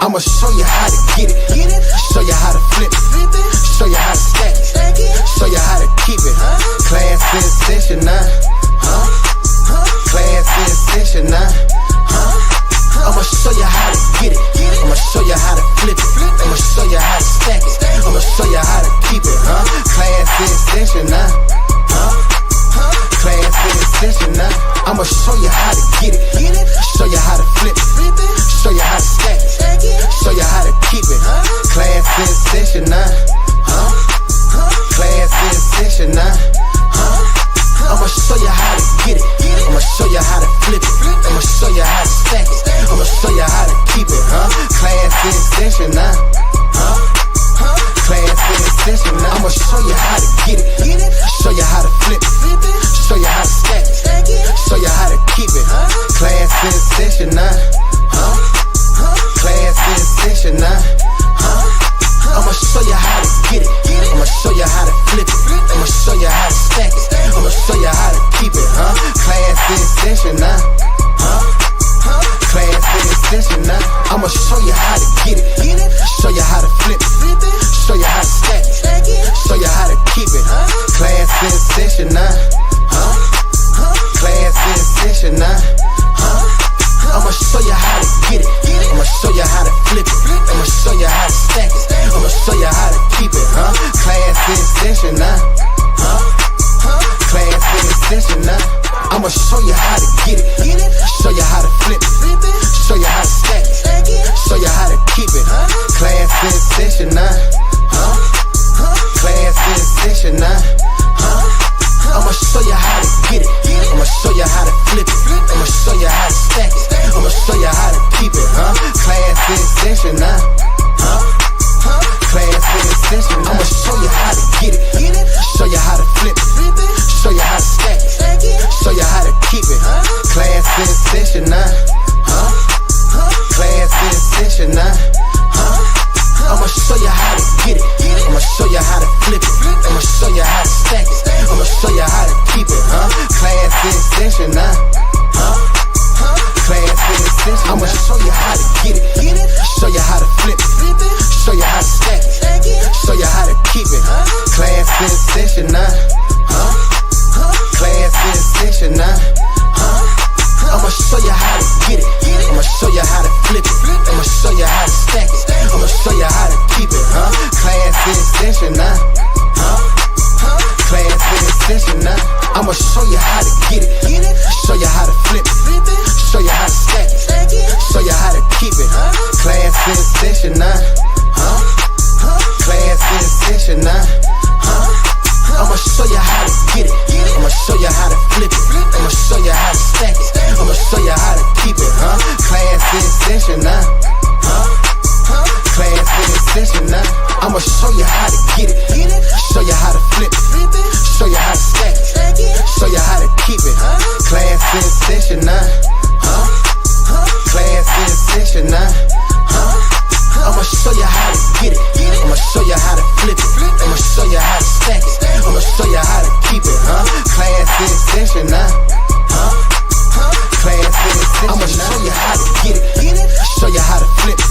I'ma show you how to get it. Show you how to flip it. Show you how to stack it. Show you how to keep it. Class in session now. Class in session now. I'ma show you how to get it. I'ma show you how to flip it. I'ma show you how to stack it. I'ma show you how to keep it. Class in session now. Class in session now. I'ma show you how to get it. Show you how to flip it. Show you how to stack it. Show you how to keep it. Class in session now. Class in session now. I'ma show you how to get it. I'ma show you how to flip it. I'ma show you how to stack it. I'ma show you how to keep it. Class in session now. Class in session now. I'ma show you how to get it. Show you how to flip it. Show you how to stack it. Show you how to keep it. Class in session now. Class in session now. I'ma show you how to get it. I'ma show you how to flip it. I'ma show you how to stack it. I'ma show you how to keep it. Class in session now. Class in session now. I'ma show you how to get it. Show you how to flip it. Show you how to stack it. Show you how to keep it. Class in session now. Class in session now. I'ma show you how to get it. I'ma show you how to flip it. I'ma show you how to stack it. I'ma show you how to keep it. Class in session now. Class in session now. I'ma show you how to get it. Show you how to flip it. Show you how to stack it. Show you how to keep it. Class in session now. Class in session now. I'ma show you how to get it. I'ma show you how to flip it. I'ma show you how to stack it. I'ma show you how to keep it. Class in session now. Class in session now. I'ma show you how to get it. Show you how to flip it. Show you how to stack it. Show you how to keep it. Class in session now. Class in session now. I'ma show you how to get it. I'ma show you how to flip it. I'ma show you how to stack it. I'ma show you how to keep it. Class in session now. Class in session. I'ma show you how to get it. Show you how to flip it. Show you how to stack it. Show you how to keep it. Class in session now. Class in session now. I'ma show you how to get it. I'ma show you how to flip it. I'ma show you how to stack it. I'ma show you how to keep it. Class in session now. Class in session now. I'ma show you how to get it. Show you how to flip it. Show you how to stack it. Show you how to keep it. Class in session now. Class in session now. I'ma show you how to get it. I'ma show you how to flip it. I'ma show you how to stack it. I'ma show you how to keep it. Class in session now. Class in session now. I'ma show you how to get it. Show you how to flip it. Show you how to stack it. Show you how to keep it. Class in session now. Class in session now. I'ma show you how to get it. I'ma show you how to flip it. I'ma show you how to stack it. I'ma show you how to keep it. Class in session now. Class in session. I'ma show you how to get it. Show you how to flip it.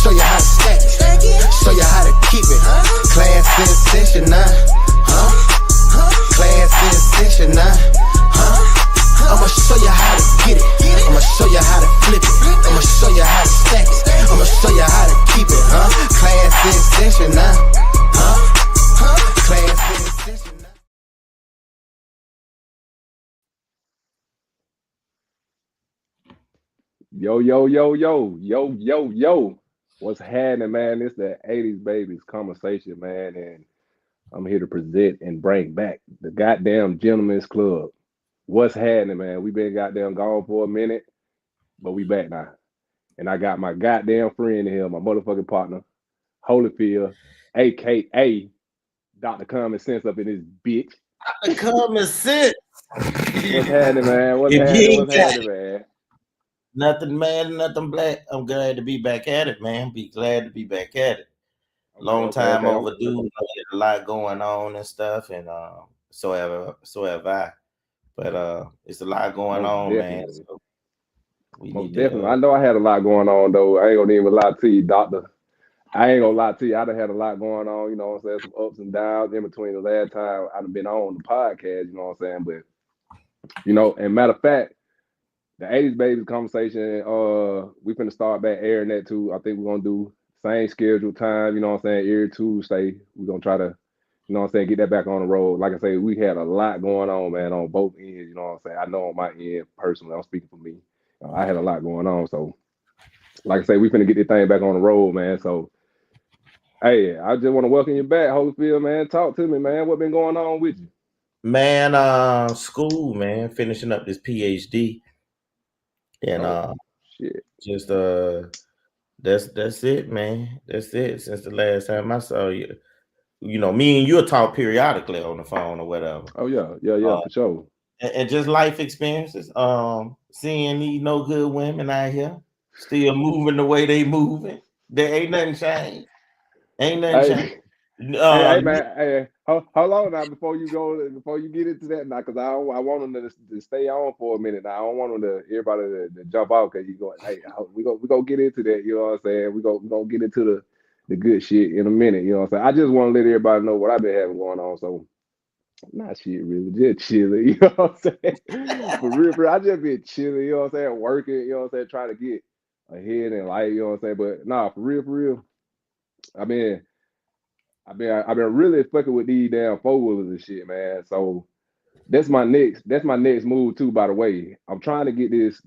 Show you how to stack it. Show you how to keep it. Class in session now. Class in session now. I'ma show you how to get it. I'ma show you how to flip it. I'ma show you how to stack it. I'ma show you how to keep it. Class in session now. Class in session now. Yo. What's happening, man? It's the 80s Babies conversation, man. And I'm here to present and bring back the goddamn Gentlemen's Club. What's happening, man? We been goddamn gone for a minute, but we back now. And I got my goddamn friend in here, my motherfucking partner, Holyfield, a.k.a. Dr. Common Sense up in this bitch. Dr. Common Sense. What's happening, man? What's happening, man? Nothing, man. Nothing black. I'm glad to be back at it, man. Be glad to be back at it. Long time overdue. There's a lot going on and stuff, and so have I. But it's a lot going on, man. So We Most need definitely. to. I know I had a lot going on though. I ain't gonna even lie to you, doctor. I ain't gonna lie to you. I done had a lot going on, you know what I'm saying? Some ups and downs in between the last time I've been on the podcast, you know what I'm saying? But and matter of fact, the 80s babies conversation, we finna start back airing that too. I think we're gonna do same scheduled time, you know what I'm saying, every Tuesday. We're gonna try to, you know what I'm saying, get that back on the road. Like I say, we had a lot going on, man, on both ends, you know what I'm saying. I know on my end personally, I'm speaking for me. I had a lot going on. So like I say, we finna get this thing back on the road, man. So hey, I just want to welcome you back, Holyfield, man. Talk to me, man. What been going on with you? Man, school, man, finishing up this PhD. And Oh, shit. just that's it, man. That's it. Since the last time I saw you. Me and you'll talk periodically on the phone or whatever. Oh, yeah, Uh, for sure. and just life experiences. Seeing these no good women out here still moving the way they moving. There ain't nothing changed. Ain't nothing changed. Hey, hey, man. Hey, hold on now before you get into that now, because I want them to stay on for a minute now. I don't want them everybody to jump out because you going, hey, we gonna get into that. You know what I'm saying? We gonna get into the good shit in a minute. You know what I'm saying? I just want to let everybody know what I've been having going on. So not shit really, just chilling, you know what I'm saying? For real, I just been chilling, you know what I'm saying? Working, you know what I'm saying? Trying to get ahead in life, you know what I'm saying? But nah, for real, I've been I've been really fucking with these damn four wheelers and shit, man. So that's my next move too, by the way. I'm trying to get this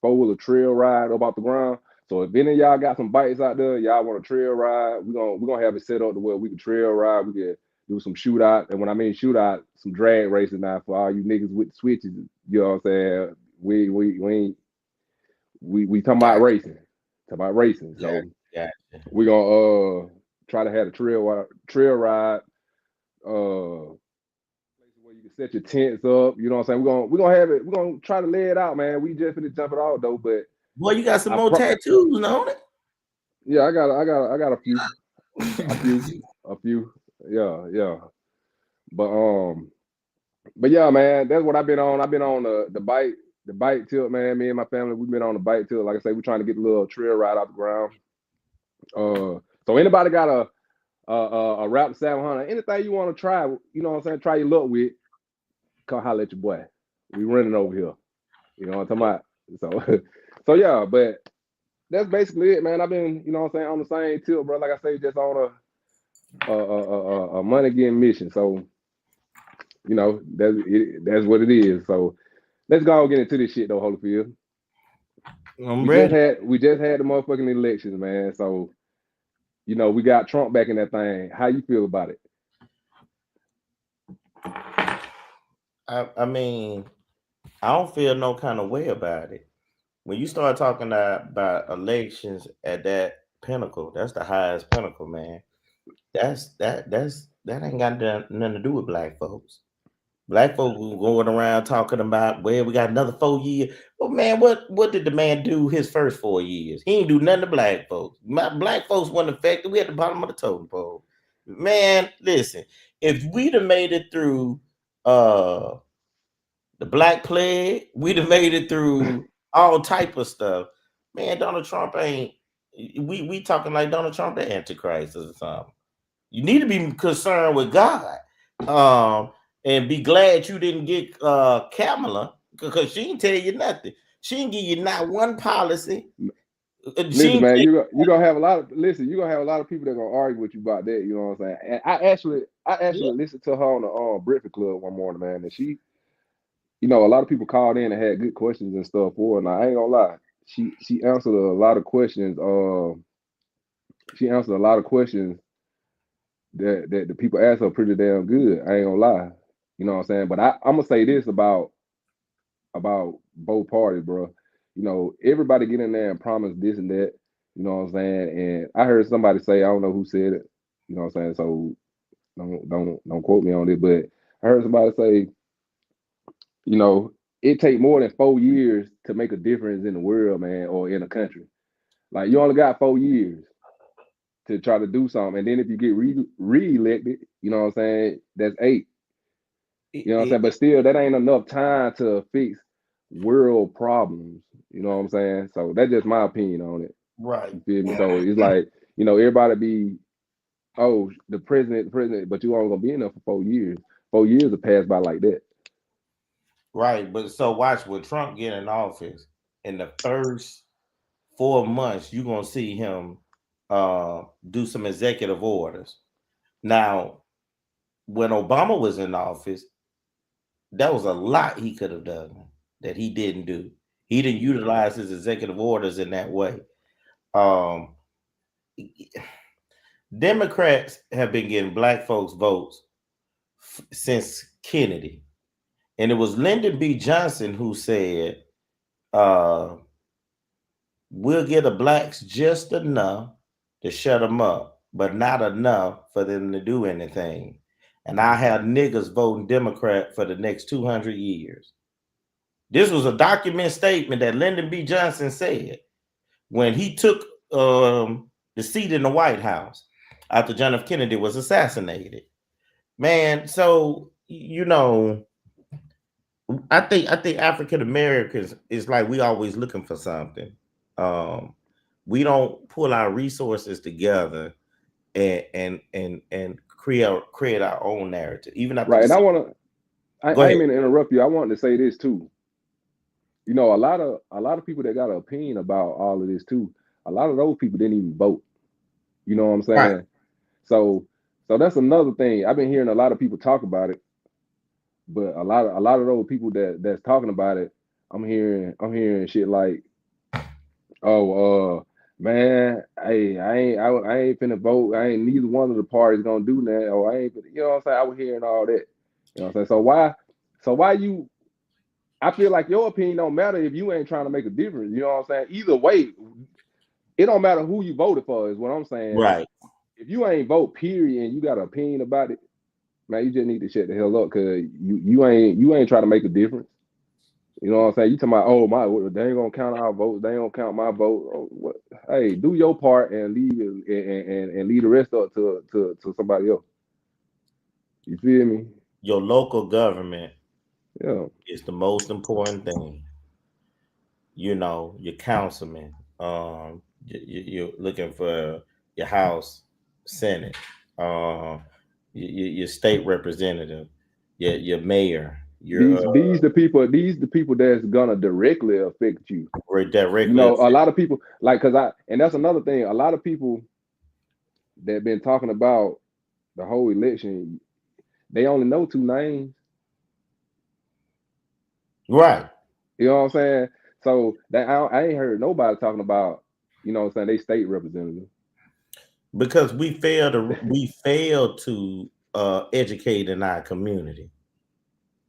four wheeler trail ride up off the ground. So if any of y'all got some bikes out there, y'all want a trail ride, we're gonna have it set up to where we can trail ride, we can do some shootout. And when I mean shootout, some drag racing now for all you niggas with the switches, you know what I'm saying? We ain't we talking about Gotcha, racing. Talking about racing. gotcha, So gotcha. we're gonna try to have a trail ride, where you can set your tents up. You know what I'm saying? We're gonna have it. We're gonna try to lay it out, man. We just finna jump it out though, but Boy, you got some I more pro tattoos on yeah, I got a few, a few, it. a few. Yeah. But but yeah, man, that's what I've been on. I've been on the bike tilt, man. Me and my family, we've been on the bike tilt. Like I say, we're trying to get a little trail ride off the ground. So anybody got a Raptor 700, anything you want to try, you know what I'm saying? Try your luck with. Come holler at your boy. We running over here. You know what I'm talking about? So, so yeah, but that's basically it, man. I've been, you know what I'm saying, on the same tilt, bro. Like I say, just on a money getting mission. So, that's what it is. So let's go and get into this shit though, Holyfield. I'm We just ready. had we just had the motherfucking elections, man. So, we got Trump back in that thing. How you feel about it? I mean, I don't feel no kind of way about it. When you start talking about elections at that pinnacle, that's the highest pinnacle, man. That ain't got nothing to do with black folks. Black folks were going around talking about, well, we got another 4 years. Well, man, what did the man do his first 4 years? He ain't do nothing to black folks. Black folks wasn't affected. We at the bottom of the totem pole. Man, listen, if we'd have made it through uh the Black Plague, we'd have made it through all type of stuff. Man, Donald Trump ain't we talking like Donald Trump the Antichrist or something. You need to be concerned with God. And be glad you didn't get Kamala because she didn't tell you nothing. She didn't give you not one policy. She Listen, didn't man, tell you gonna have a lot of you're gonna have a lot of people that gonna argue with you about that. You know what I'm saying? And I actually you, listened to her on the Breakfast Club one morning, man, and she, a lot of people called in and had good questions and stuff for her. And I ain't gonna lie, she answered a lot of questions. She answered a lot of questions that the people asked her pretty damn good. I ain't gonna lie, you know what I'm saying? But I'm gonna say this about both parties, bro. Everybody get in there and promise this and that. You know what I'm saying? And I heard somebody say, I don't know who said it. You know what I'm saying? So don't quote me on it, but I heard somebody say, you know, it take more than 4 years to make a difference in the world, man, or in a country. Like you only got 4 years to try to do something, and then if you get re-elected, you know what I'm saying? That's 8. You know what I'm saying? it, But still, that ain't enough time to fix world problems. You know what I'm saying? So that's just my opinion on it. Right. You feel me? So it's like, everybody be, oh, the president, but you only gonna be in there for 4 years. 4 years will pass by like that. Right. But so watch when Trump get in office in the first 4 months, you're gonna see him do some executive orders. Now, when Obama was in office, that was a lot he could have done that he didn't do. He didn't utilize his executive orders in that way. Um, Democrats have been getting black folks votes since Kennedy. And it was Lyndon B. Johnson who said, uh, we'll get the blacks just enough to shut them up, but not enough for them to do anything. And I have niggas voting Democrat for the next 200 years. This was a document statement that Lyndon B. Johnson said when he took the seat in the White House after John F. Kennedy was assassinated. Man, so I think African Americans is like we always looking for something. We don't pull our resources together and create our own narrative. Even after Right. And the I go ain't ahead. mean to interrupt you. I wanted to say this too. A lot of people that got an opinion about all of this too, a lot of those people didn't even vote. You know what I'm Right. saying? So that's another thing. I've been hearing a lot of people talk about it, but a lot of those people that's talking about it, I'm hearing shit like, oh, man, hey, I ain't finna vote. I ain't neither one of the parties gonna do that. Or I ain't, you know what I'm saying? I was hearing all that. You know what I'm saying? So why you? I feel like your opinion don't matter if you ain't trying to make a difference. You know what I'm saying? Either way, it don't matter who you voted for. Is what I'm saying. Right. If you ain't vote, period, and you got an opinion about it, man, you just need to shut the hell up because you ain't trying to make a difference. You know what I'm saying? You talking about, oh my, they ain't gonna count our votes, they ain't gonna count my vote. Oh, what? Hey, do your part and leave and leave the rest up to somebody else. You feel me? Your local government Yeah. is the most important thing. Your councilman. You're looking for your House, Senate, your state representative, your mayor, your These the people that's gonna directly affect you. directly. A lot of people like and that's another thing. A lot of people that been talking about the whole election, they only know two names. Right. You know what I'm saying? So that I ain't heard nobody talking about, what I'm saying, they state representative. Because we fail to educate in our community.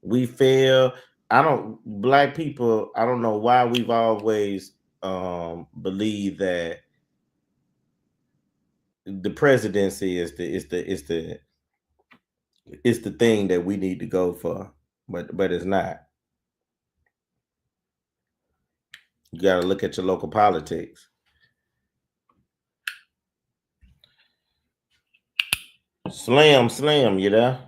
We fail. I don't Black people, I don't know why we've always believed that the presidency is the thing that we need to go for, but it's not. You got to look at your local politics. Slim, you there?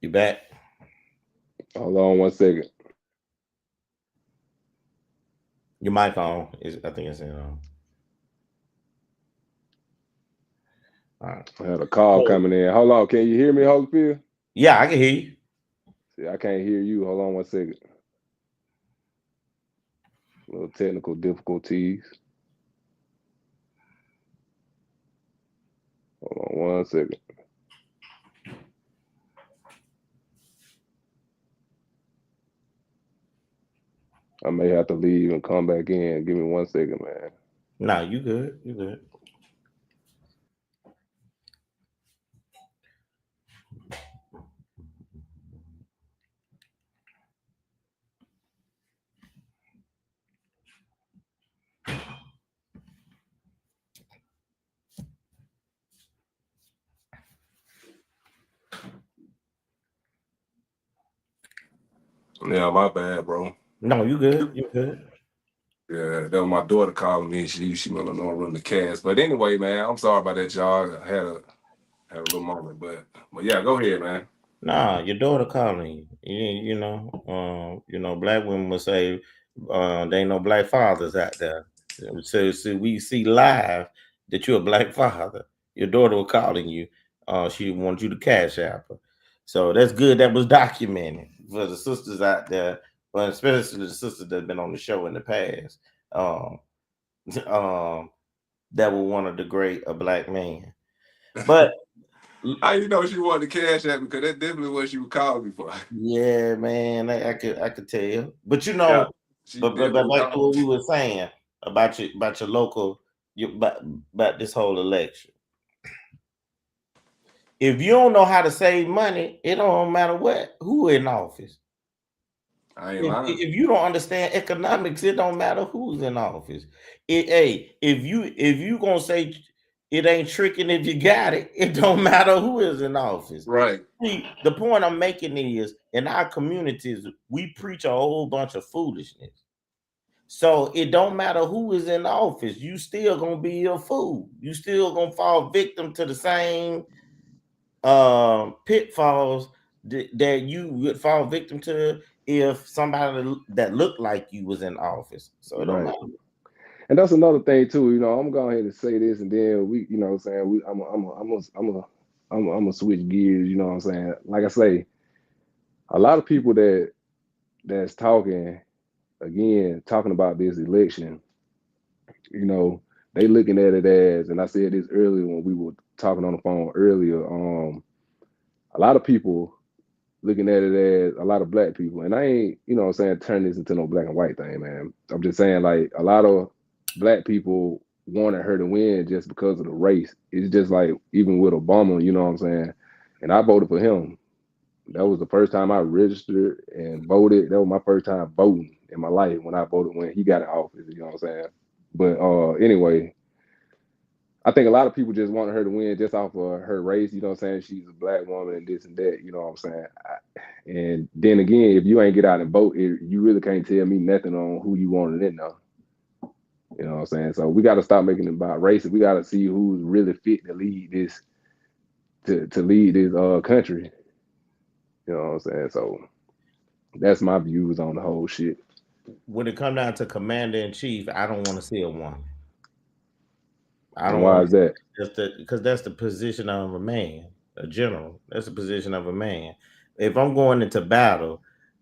You back? Hold on one second. Your mic on? I think it's in on. All right. I had a call coming in. Hold on, can you hear me, Holyfield? Yeah, I can hear you. See, I can't hear you. Hold on one second. Little technical difficulties. Hold on one second. I may have to leave and come back in. Give me 1 second, man. No, you good. You good. Yeah, my bad, bro. No, you good. You good. Yeah, that was my daughter calling me. She wanna know I run the cast. But anyway, man, I'm sorry about that, y'all. I had a little moment, but yeah, go ahead, man. Nah, your daughter calling you. Black women will say there ain't no black fathers out there. So we see live that you're a black father. Your daughter was calling you. She wanted you to cash out her. So that's good. That was documented for the sisters out there, but especially the sisters that have been on the show in the past. Um, um, that will want to degrade a black man. But How you know she wanted to cash at me? Because that's definitely what she was calling me for. yeah, man, I could tell. But Yeah, she but definitely back to called what me. we were saying about your local about this whole election. If you don't know how to save money, it don't matter who in office. I ain't lying. If you don't understand economics, it don't matter who's in office. If you gonna say it ain't tricking if you got it, it don't matter who is in office. Right. See, the point I'm making is in our communities, we preach a whole bunch of foolishness. So it don't matter who is in office, you still gonna be a fool. You still gonna fall victim to the same pitfalls that you would fall victim to if somebody that looked like you was in office. So it don't Right. matter. And that's another thing too. I'm gonna go ahead and say this, and then what I'm saying, I'm gonna switch gears. You know what I'm saying? Like I say, a lot of people that's talking about this election, you know, they looking at it as, and I said this earlier when we were talking on the phone earlier. A lot of people looking at it as a lot of black people, and I ain't, what I'm saying, turn this into no black and white thing, man. I'm just saying like a lot of black people wanted her to win just because of the race. It's just like even with Obama, you know what I'm saying? And I voted for him. That was the first time I registered and voted. That was my first time voting in my life when I voted when he got in office, you know what I'm saying? But anyway, I think a lot of people just wanted her to win just off of her race, you know what I'm saying? She's a black woman and this and that, you know what I'm saying? And then again, if you ain't get out and vote, you really can't tell me nothing on who you wanted in there. You know what I'm saying? So we got to stop making it about race. We got to see who's really fit to lead this to lead this country. You know what I'm saying? So that's my views on the whole shit. When it come down to commander in chief, I don't want to see a woman. I And don't why want is that? because that's the position of a man, a general. That's the position of a man. If I'm going into battle,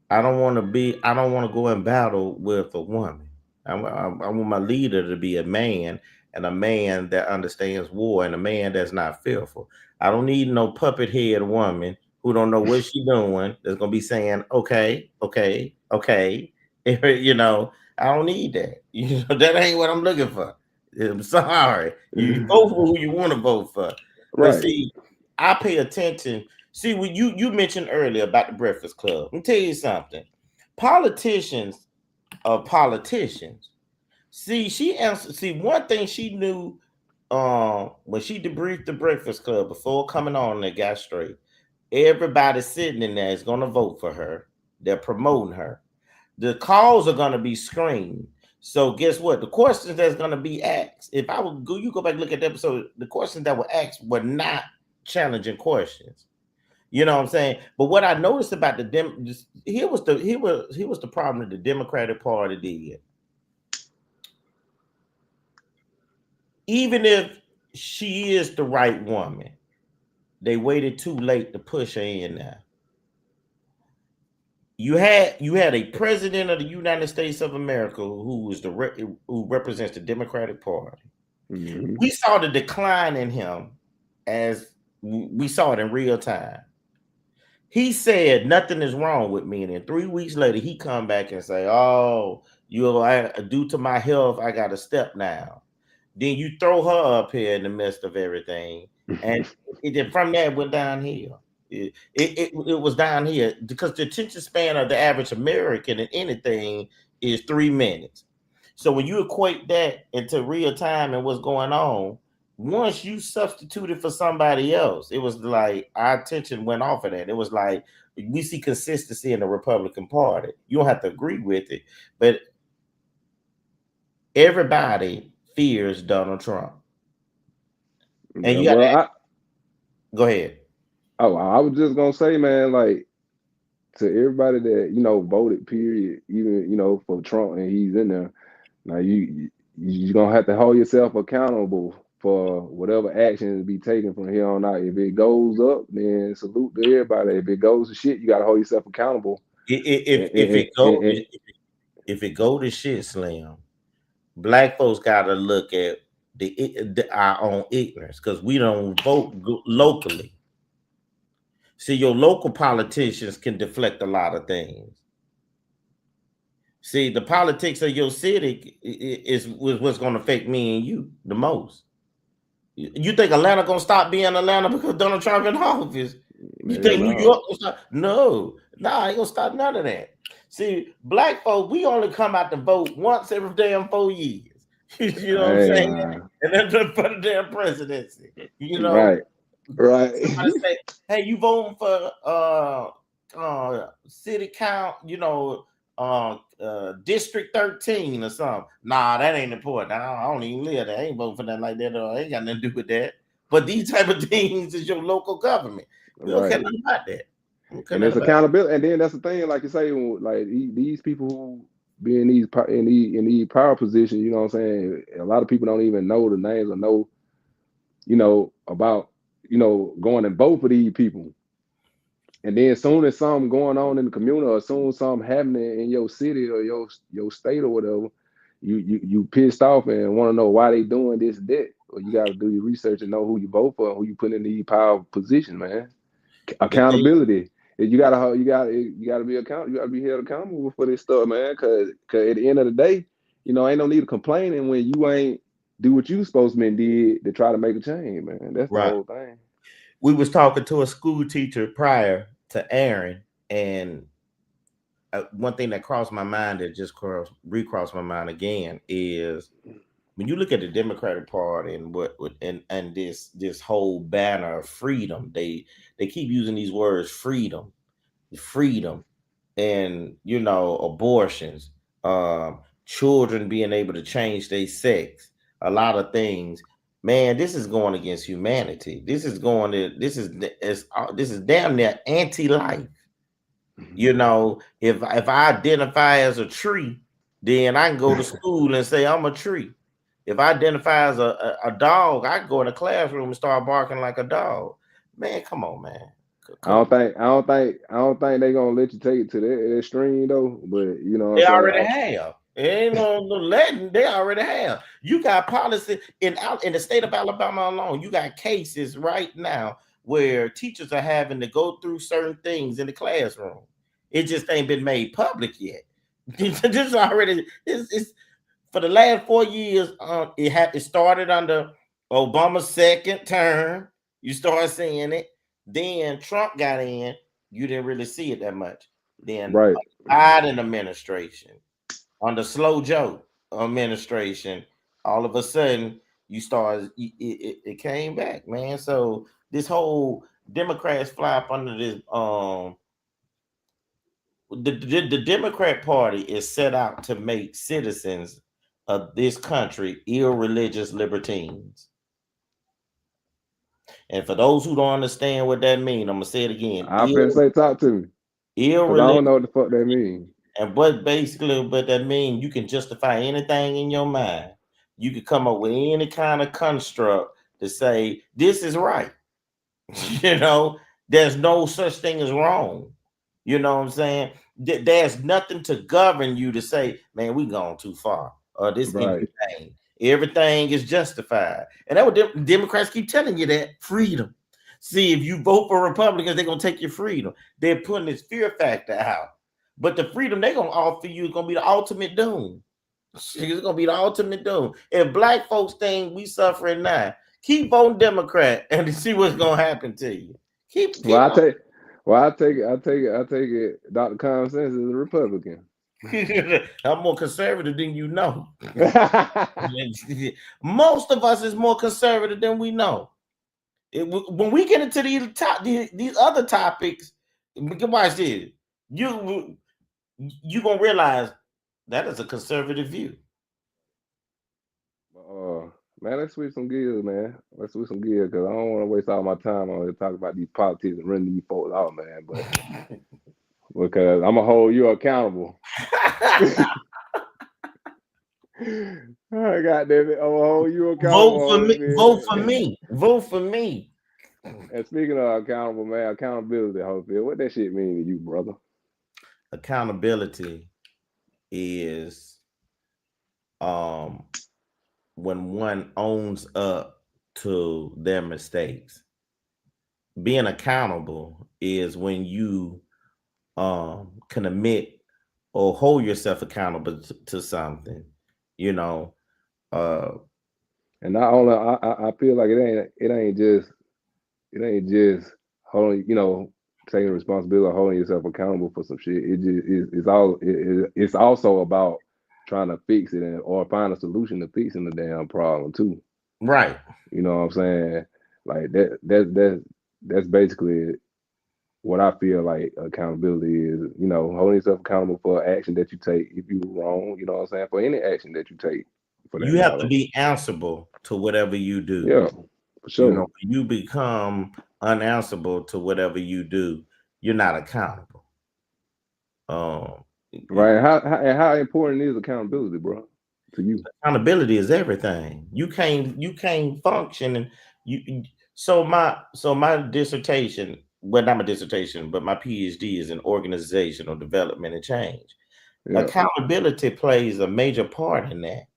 I don't want to go in battle with a woman. I want my leader to be a man and a man that understands war and a man that's not fearful. I don't need no puppet head woman who don't know what she's doing. That's gonna be saying, okay, okay, okay. I don't need that. That ain't what I'm looking for. I'm sorry. You vote for who you want to vote for. But Right. see, I pay attention. See, when you mentioned earlier about the Breakfast Club, let me tell you something. Politicians are politicians. See, she answered. See, one thing she knew when she debriefed the Breakfast Club before coming on and got straight. Everybody sitting in there is going to vote for her. They're promoting her. The calls are going to be screened. So guess what? The questions that's going to be asked, if I would go, you go back and look at the episode, the questions that were asked were not challenging questions. You know what I'm saying? But what I noticed about here was the problem that the Democratic Party did. Even if she is the right woman, they waited too late to push her in there. You had a president of the United States of America who represents the Democratic Party. Mm-hmm. We saw the decline in him as we saw it in real time. He said nothing is wrong with me, and then 3 weeks later he come back and say, "Oh, due to my health, I got to step now." Then you throw her up here in the midst of everything, and from there it went downhill. It was down here because the attention span of the average American in anything is 3 minutes. So when you equate that into real time and what's going on, once you substituted for somebody else, it was like our attention went off of that. It was like we see consistency in the Republican Party. You don't have to agree with it, but everybody fears Donald Trump. And Yeah, you got well, to go ahead. I was just gonna say, man, like to everybody that voted, period, even for Trump and he's in there. Now you gonna have to hold yourself accountable for whatever actions be taken from here on out. If it goes up, then salute to everybody. If it goes to shit, you gotta hold yourself accountable. If it go to shit, Slim, black folks gotta look at our own ignorance because we don't vote locally. See, your local politicians can deflect a lot of things. See, the politics of your city is what's going to affect me and you the most. You think Atlanta gonna stop being Atlanta because Donald Trump in office? You think New York gonna stop? No, I ain't gonna stop none of that. See, black folks, we only come out to vote once every damn 4 years. You know what I'm saying? Man. And then for the damn presidency. You know, right. Somebody say, hey, you voting for city count, District 13 or something. Nah, that ain't important. I don't even live there. I ain't voting for that like that. I ain't got nothing to do with that. But these type of things is your local government. We don't care nothing about that. And it's accountability. And then that's the thing, like you say, like these people who be in these power positions, you know what I'm saying? A lot of people don't even know the names or know, about, going and vote for these people. And then as soon as something going on in the community, or as soon as something happening in your city or your state or whatever, you pissed off and want to know why they doing this and that. Or you got to do your research and know who you vote for and who you put in these power positions, man. Accountability. You gotta be accountable. You gotta be held accountable for this stuff, man. Cause at the end of the day, ain't no need of complaining when you ain't do what you supposed to did to try to make a change, man. That's the whole thing. We was talking to a school teacher prior to Aaron, and one thing that crossed my mind that just recrossed my mind again is when you look at the Democratic Party and this whole banner of freedom, they keep using these words freedom, and abortions, children being able to change their sex, a lot of things. Man, this is going against humanity. This is damn near anti-life. If I identify as a tree, then I can go to school and say I'm a tree. If I identify as a dog, I can go in the classroom and start barking like a dog. Man, come on, man. I don't think they're gonna let you take it to that extreme though. But they already have. Ain't no letting. They already have. You got policy in the state of Alabama alone. You got cases right now where teachers are having to go through certain things in the classroom. It just ain't been made public yet. This already is for the last 4 years. It started under Obama's second term. You start seeing it. Then Trump got in. You didn't really see it that much. Then Biden administration, under Slow Joe administration, all of a sudden it came back, man. So this whole Democrats fly up under this. The Democrat Party is set out to make citizens of this country irreligious libertines. And for those who don't understand what that means, I'm gonna say it again. I'm gonna say, talk to me. Because I don't know what the fuck that means. And what that means, you can justify anything in your mind. You can come up with any kind of construct to say this is right. There's no such thing as wrong. You know what I'm saying? There's nothing to govern you to say, man, we gone too far. This inhumane. Everything is justified. And that what Democrats keep telling you, that freedom. See, if you vote for Republicans, they're gonna take your freedom. They're putting this fear factor out. But the freedom they're gonna offer you is gonna be the ultimate doom. It's gonna be the ultimate doom. If black folks think we suffering now, keep voting Democrat and see what's gonna happen to you. I take it. Dr. Common Sense is a Republican. I'm more conservative than you know. Most of us is more conservative than we know. When we get into these other topics, watch this. You gonna realize that is a conservative view. Man, let's switch some gears, man. Let's switch some gears because I don't want to waste all my time on here talking about these politics and running these folks out, man. But because I'm gonna hold you accountable. God damn it, I'm gonna hold you accountable. Vote for me. Vote for me. Vote for me. And speaking of accountable, man, accountability, Holyfield, what that shit mean to you, brother? Accountability is when one owns up to their mistakes. Being accountable is when you can admit or hold yourself accountable to something, you know. And not only I feel like it ain't just holding, taking responsibility or holding yourself accountable for some shit. It just it's also about trying to fix it or find a solution to fixing the damn problem too. Right. You know what I'm saying? Like that's basically what I feel like accountability is, holding yourself accountable for action that you take if you were wrong, you know what I'm saying, for any action that you take for that You have matter. to be answerable to whatever you do. Yeah, for sure. When you become unanswerable to whatever you do, you're not accountable. Right. How important is accountability, bro, to you? Accountability is everything. You can't function and you so my dissertation, well, not my dissertation, but my PhD is in organizational development and change. Yeah. Accountability plays a major part in that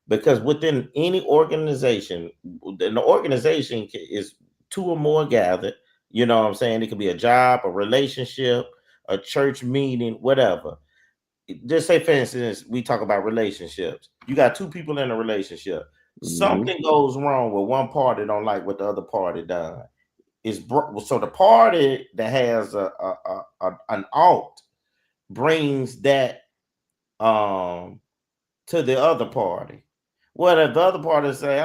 because within any organization, the organization is two or more gathered. You know what I'm saying? It could be a job, a relationship, a church meeting, whatever. Just say, for instance, we talk about relationships. You got two people in a relationship. Something goes wrong with one party don't like what the other party done. So the party that has an alt brings that to the other party. Well, if the other party say,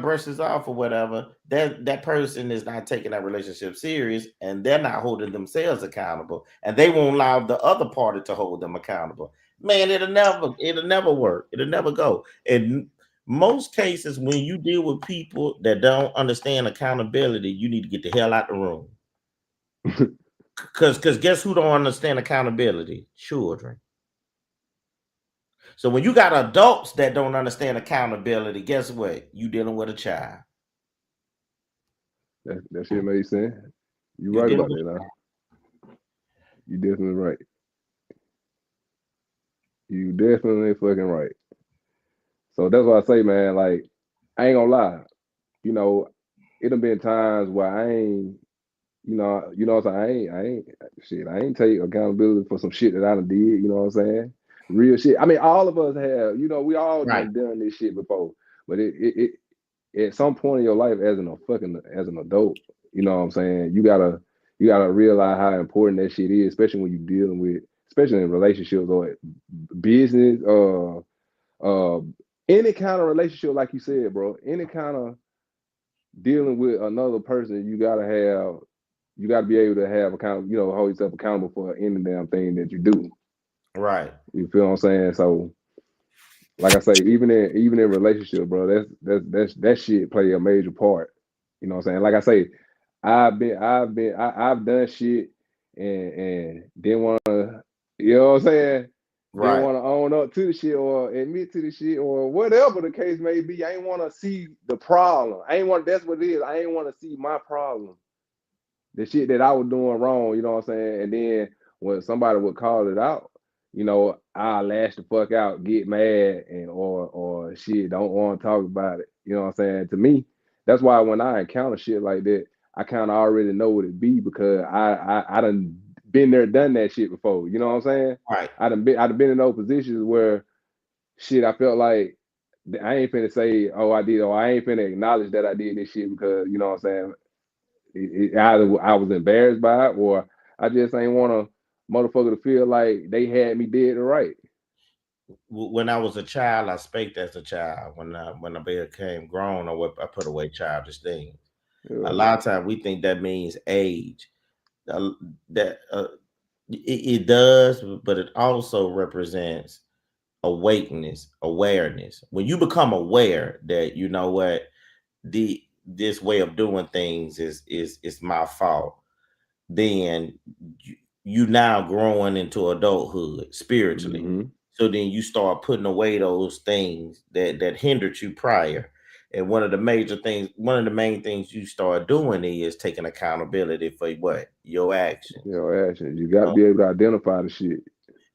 brushes off or whatever, that person is not taking that relationship serious and they're not holding themselves accountable, and they won't allow the other party to hold them accountable. Man, it'll never work. It'll never go. In most cases, when you deal with people that don't understand accountability, you need to get the hell out the room. Because guess who don't understand accountability? Children. So when you got adults that don't understand accountability, guess what? You dealing with a child. That shit makes sense. You're right about that now. You definitely right. You definitely fucking right. So that's what I say, man. Like, I ain't gonna lie. It done been times where I ain't, what I'm saying? I ain't take accountability for some shit that I done did, you know what I'm saying? Real shit. I mean, all of us have, we all done this shit before. But it at some point in your life as an adult, you know what I'm saying, you gotta realize how important that shit is, especially when you're dealing with, especially in relationships or business, any kind of relationship, like you said, bro, any kind of dealing with another person, you gotta be able to have hold yourself accountable for any damn thing that you do. Right. You feel what I'm saying? So, like I say, even in relationship, bro, that shit play a major part. You know what I'm saying? Like I say, I've done shit and didn't want to, you know what I'm saying? Right. Didn't want to own up to the shit or admit to the shit or whatever the case may be. I ain't want to see the problem. That's what it is. I ain't want to see my problem. The shit that I was doing wrong, you know what I'm saying? And then when somebody would call it out, I lash the fuck out, get mad, and or shit, don't want to talk about it. You know what I'm saying? To me, that's why when I encounter shit like that, I kind of already know what it be because I done been there, done that shit before. You know what I'm saying? Right. I'd been in those positions where shit, I felt like I ain't finna say, oh, I did, or I ain't finna acknowledge that I did this shit because, you know what I'm saying? Either I was embarrassed by it or I just ain't want a motherfucker to feel like they had me dead to right. When I was a child, I spake as a child. When I became grown, I put away childish things. Yeah. A lot of times we think that means age. It does, but it also represents awareness. When you become aware that you know what this way of doing things is my fault, then you now growing into adulthood spiritually. Mm-hmm. So then you start putting away those things that hindered you prior. And one of the main things you start doing is taking accountability for what your actions. Your actions. You got to be able to identify the shit.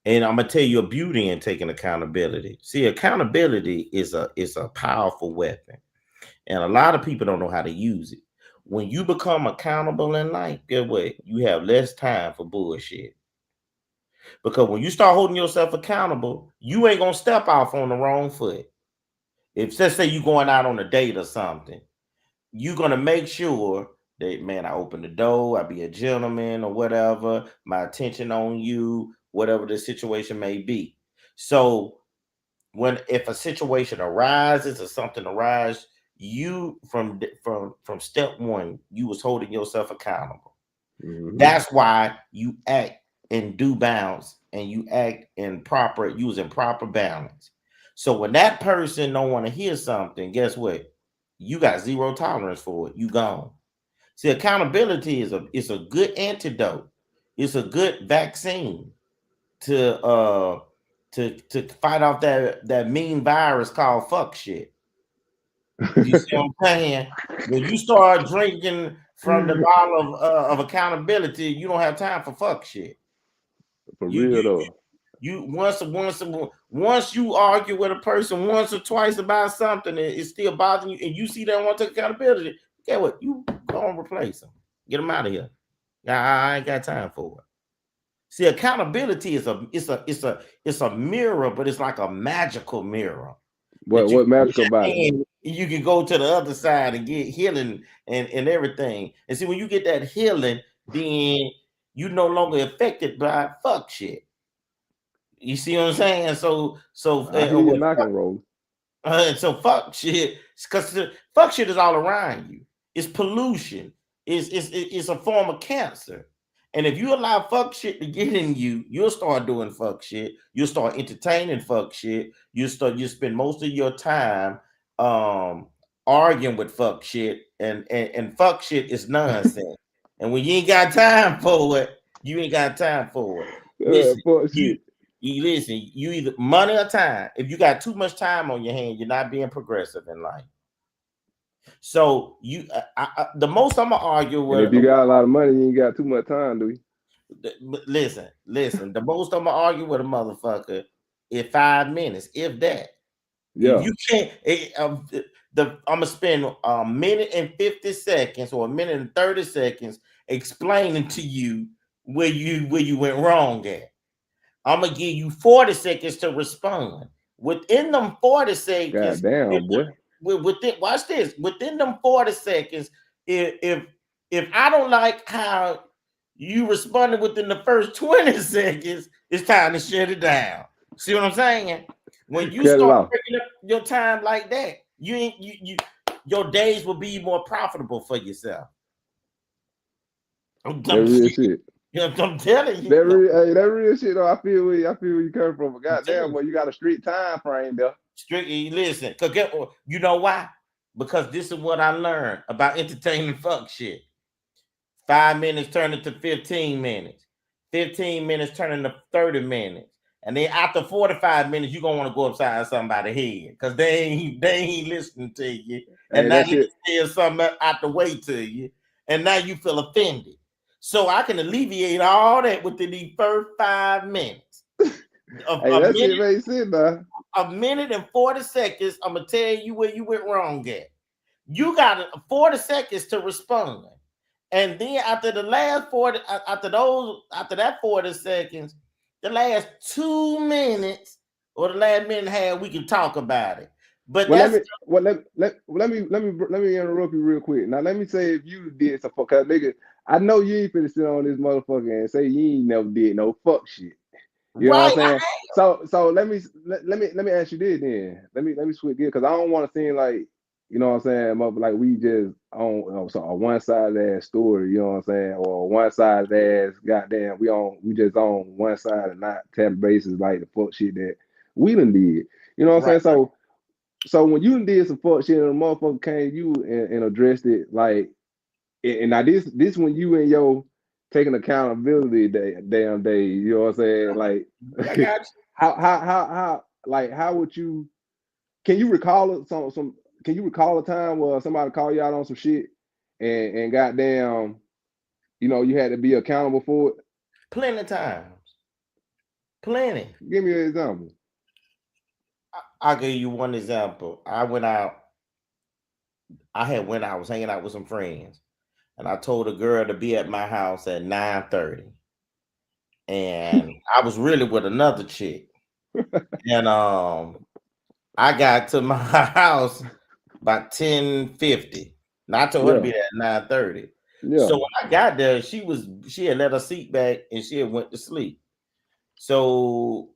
And I'm gonna tell you a beauty in taking accountability. See, accountability is a powerful weapon, and a lot of people don't know how to use it. When you become accountable in life, guess what? You have less time for bullshit. Because when you start holding yourself accountable, you ain't gonna step off on the wrong foot. If let's say you going out on a date or something, you're gonna make sure that man, I open the door, I be a gentleman or whatever, my attention on you, whatever the situation may be. So if a situation arises or something arises, you from step one, you was holding yourself accountable. Mm-hmm. That's why you act in due bounds and you act in proper using proper balance. So when that person don't want to hear something, guess what? You got zero tolerance for it. You gone. See, accountability is a good antidote. It's a good vaccine to fight off that mean virus called fuck shit. You see what I'm saying? When you start drinking from the bottle of accountability, you don't have time for fuck shit. For You real you though. you once you argue with a person once or twice about something, it's still bothering you, and you see they don't want to take accountability. Get what? You go and replace them. Get them out of here. I ain't got time for it. See, accountability is a mirror, but it's like a magical mirror. What magical about it? You can go to the other side and get healing and everything. And see, when you get that healing, then you no longer affected by fuck shit. You see what I'm saying? So I hear you knocking, Rose. so fuck shit, because fuck shit is all around you. It's pollution. It's a form of cancer. And if you allow fuck shit to get in you, you'll start doing fuck shit. You'll start entertaining fuck shit. You spend most of your time arguing with fuck shit, and fuck shit is nonsense. And when you ain't got time for it, you ain't got time for it. Listen, Fuck shit. you listen, you either money or time. If you got too much time on your hand, you're not being progressive in life. So you, the most I'm gonna argue with. And if you got a lot of money, you ain't got too much time, do you? Listen. The most I'm gonna argue with a motherfucker is 5 minutes, if that. Yeah. If you can't, I'm gonna spend a minute and 50 seconds or a minute and 30 seconds explaining to you where you went wrong at. I'm gonna give you 40 seconds to respond. Within them 40 seconds, goddamn, boy. Watch this. Within them 40 seconds, if I don't like how you responded within the first 20 seconds, it's time to shut it down. See what I'm saying? When you start breaking up your time like that, your days will be more profitable for yourself. That real shit. I'm telling you. That real shit though. I feel where you come from. But goddamn, boy, you got a strict time frame there. Strictly listen, cause you know why? Because this is what I learned about entertaining fuck shit. 5 minutes turn into 15 minutes. 15 minutes turn into 30 minutes. And then after 45 minutes, you're gonna want to go upside somebody's head because they ain't listening to you. And now they say something out the way to you. And now you feel offended. So I can alleviate all that within the first 5 minutes. That shit makes sense, man. A minute and 40 seconds, I'm gonna tell you where you went wrong at. You got 40 seconds to respond. And then after the last 40, after that 40 seconds, the last 2 minutes or the last minute and a half, we can talk about it. But let me interrupt you real quick. Now let me say if you did some fuck, cause nigga, I know you ain't finna sit on this motherfucker and say you ain't never did no fuck shit. You know what I'm saying? So let me ask you this then. Let me switch gears because I don't want to seem like, you know what I'm saying, like we just on one side of that story, you know what I'm saying, or one side of that goddamn we just on one side and not telling bases like the fuck shit that we done did. You know what I'm Right. saying? So when you done did some fuck shit and a motherfucker came you and addressed it, like, and now this when you and your taking accountability damn day, you know what I'm saying? Like, I got you. how like how would you? Can you recall some? Can you recall a time where somebody called you out on some shit and goddamn, you know, you had to be accountable for it? Plenty of times. Plenty. Give me an example. I'll give you one example. I went out. I was hanging out with some friends, and I told a girl to be at my house at 9:30. And I was really with another chick. And I got to my house about 10:50. Now I told her to be there at 9:30. Yeah. So when I got there, she had let her seat back and she had went to sleep. So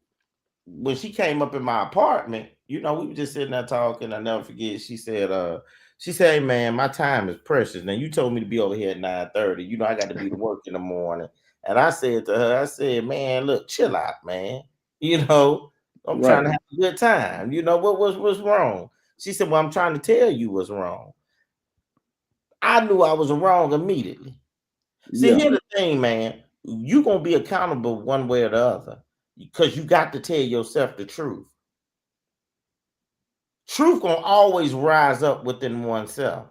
when she came up in my apartment, you know, we were just sitting there talking. I never forget. She said, "Hey man, my time is precious. Now you told me to be over here at 9:30. You know, I got to be to work in the morning." And I said to her, I said, "Man, look, chill out, man. You know, I'm trying to have a good time. You know, what's wrong?" She said, "Well, I'm trying to tell you what's wrong." I knew I was wrong immediately. See, here's the thing, man. You're gonna be accountable one way or the other because you got to tell yourself the truth. Truth gonna always rise up within oneself.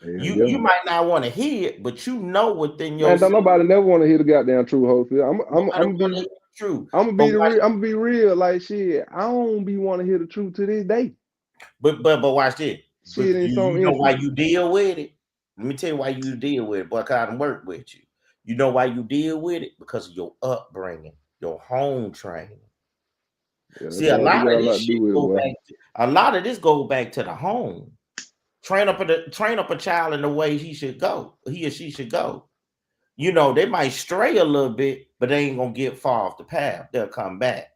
You might not want to hear it, but you know within yourself. Man, don't nobody never want to hear the goddamn truth, Holyfield. I'm gonna be true. I'm gonna be real. Like shit, I don't be want to hear the truth to this day. But watch this. Shit in some you know why you deal with it? Let me tell you why you deal with it. Boy, I can work with you. You know why you deal with it? Because of your upbringing, your home training. See, a lot of this goes back to the home. Train up a child in the way he or she should go. You know, they might stray a little bit, but they ain't gonna get far off the path. They'll come back.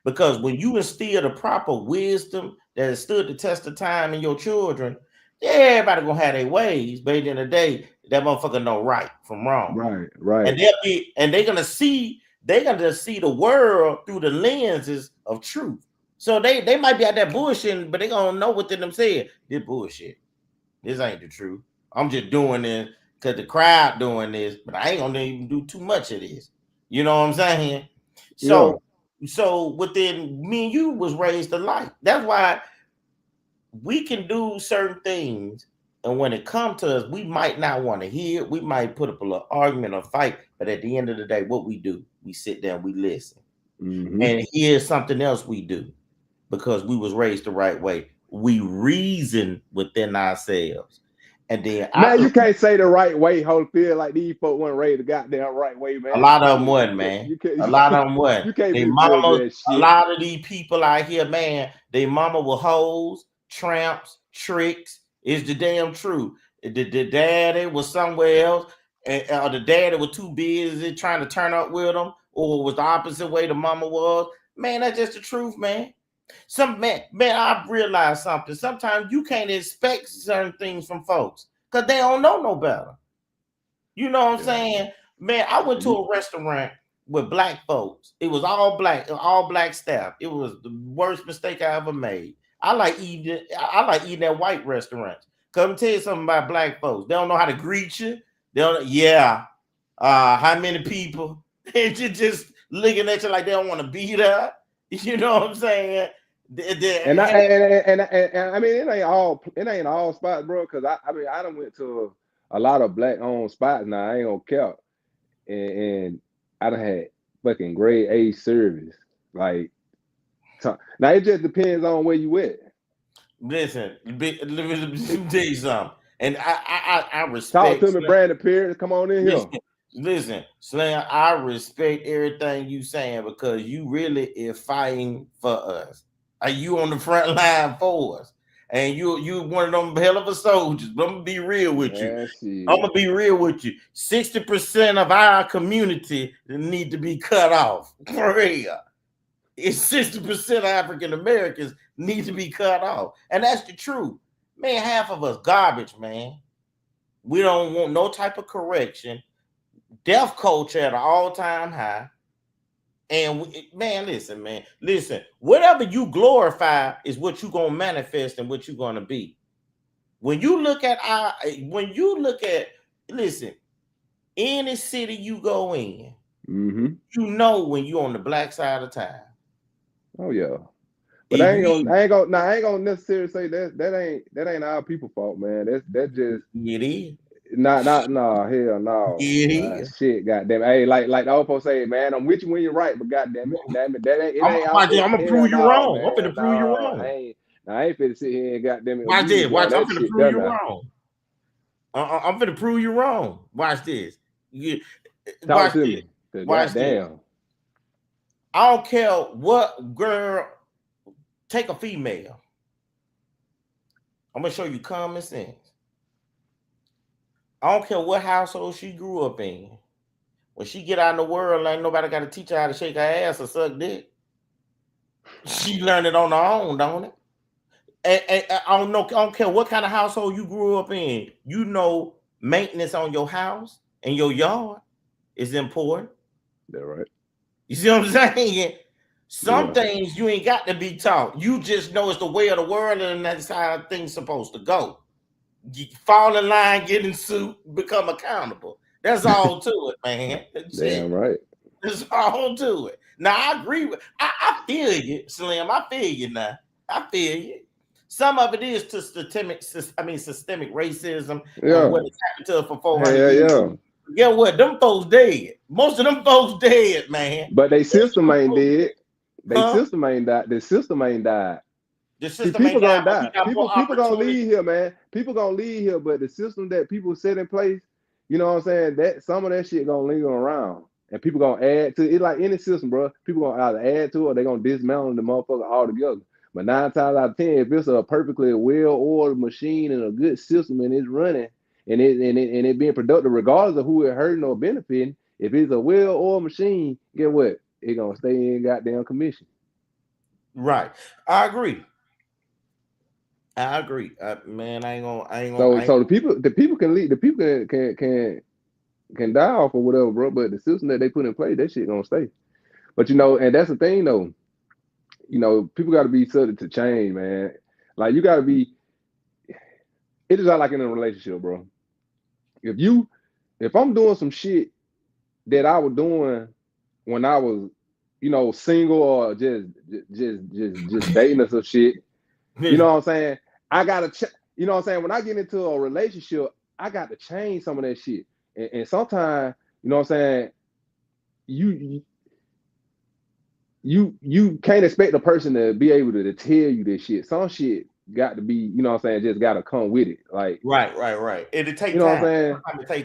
Because when you instill the proper wisdom that has stood the test of time in your children, everybody gonna have their ways, but at the end of the day, that motherfucker know right from wrong. Right. And they're gonna see the world through the lenses of truth. So they might be out there bullshitting, but they gonna know within themselves, this bullshit. This ain't the truth. I'm just doing this because the crowd doing this, but I ain't gonna even do too much of this. You know what I'm saying? So within me and you was raised alike. That's why we can do certain things, and when it comes to us, we might not want to hear it. We might put up a little argument or fight, but at the end of the day, what we do, we sit down, we listen. And here's something else we do because we was raised the right way. We reason within ourselves. And then man, you can't say the right way, Holyfield, like these folks weren't raised the goddamn right way, man. A lot of them wasn't, man. A lot of them wasn't. You can't be mama, a lot of these people out here, man, they mama were hoes, tramps, tricks. It's the damn truth. The daddy was somewhere else, or the daddy was too busy trying to turn up with them, or it was the opposite way the mama was. Man, that's just the truth, man. Man, I've realized something. Sometimes you can't expect certain things from folks because they don't know no better. You know what I'm saying? Man, I went to a restaurant with black folks. It was all black staff. It was the worst mistake I ever made. I like eating at white restaurants. Come tell you something about black folks. They don't know how to greet you. They don't. How many people? And you just looking at you like they don't want to be there. You know what I'm saying? And I mean it ain't all spots, bro. Because I mean I done went to a lot of black owned spots now. I ain't gonna count, and I done had fucking grade A service. Like now it just depends on where you at. Listen, let me tell you something, and I respect. Talk to me, Brandon Pierce. Come on in here. Listen, Slim, I respect everything you saying because you really is fighting for us. Are you on the front line for us? And you one of them hell of a soldiers. But I'm gonna be real with you. I'm gonna be real with you. 60% of our community need to be cut off. For real. It's 60% of African Americans need to be cut off. And that's the truth. Man, half of us garbage, man. We don't want no type of correction. Death culture at an all-time high, And man, listen. Whatever you glorify is what you're gonna manifest and what you're gonna be. When you look at listen, any city you go in, you know when you're on the black side of town. Oh yeah. But I ain't gonna necessarily say that ain't our people fault, man. That's just it is. No, hell no. It is. Shit, goddamn. Hey, like the old folks say, man, I'm with you when you're right, but goddamn it, that ain't it ain't I'm gonna prove you wrong. man. I'm gonna prove you wrong. I ain't finna sit here and goddamn it. Watch this. Watch. I'm finna prove you wrong. I'm finna prove you wrong. Watch this. Talk to me. Watch this. I don't care what girl. Take a female. I'm gonna show you common sense. I don't care what household she grew up in. When she get out in the world, ain't nobody got to teach her how to shake her ass or suck dick. She learned it on her own, don't it? And I don't care what kind of household you grew up in. You know, maintenance on your house and your yard is important. That's right. You see what I'm saying? Some things you ain't got to be taught. You just know it's the way of the world, and that's how things supposed to go. You fall in line, get in suit, become accountable. That's all to it, man. Damn right. That's all to it. Now I agree with. I feel you, Slim. I feel you now. I feel you. Some of it is to systemic racism. Yeah. And what has happened to us for 400 years. Yeah. Get what? Them folks dead. Most of them folks dead, man. But they system ain't dead. They system ain't died. The system ain't died. People gonna die. People gonna leave here, man. People gonna leave here, but the system that people set in place, you know what I'm saying? That some of that shit gonna linger around, and people gonna add to it. Like any system, bro. People gonna either add to it or they gonna dismantle the motherfucker altogether. But 9 times out of 10, if it's a perfectly well-oiled machine and a good system and it's running and it being productive, regardless of who it hurting or benefiting, if it's a well-oiled machine, get what? It gonna stay in goddamn commission. Right. I agree. Man, I ain't gonna. So the people can lead. The people can die off or whatever, bro. But the system that they put in place, that shit gonna stay. But you know, and that's the thing though. You know, people got to be subject to change, man. Like you got to be. It is not like in a relationship, bro. If I'm doing some shit that I was doing when I was, you know, single or just dating or some shit, you know what I'm saying? I gotta, you know what I'm saying? When I get into a relationship, I got to change some of that shit. And sometimes, you know what I'm saying? You can't expect a person to be able to tell you this shit. Some shit got to be, you know what I'm saying, just got to come with it. Like right. It'll take you know time. What I'm saying?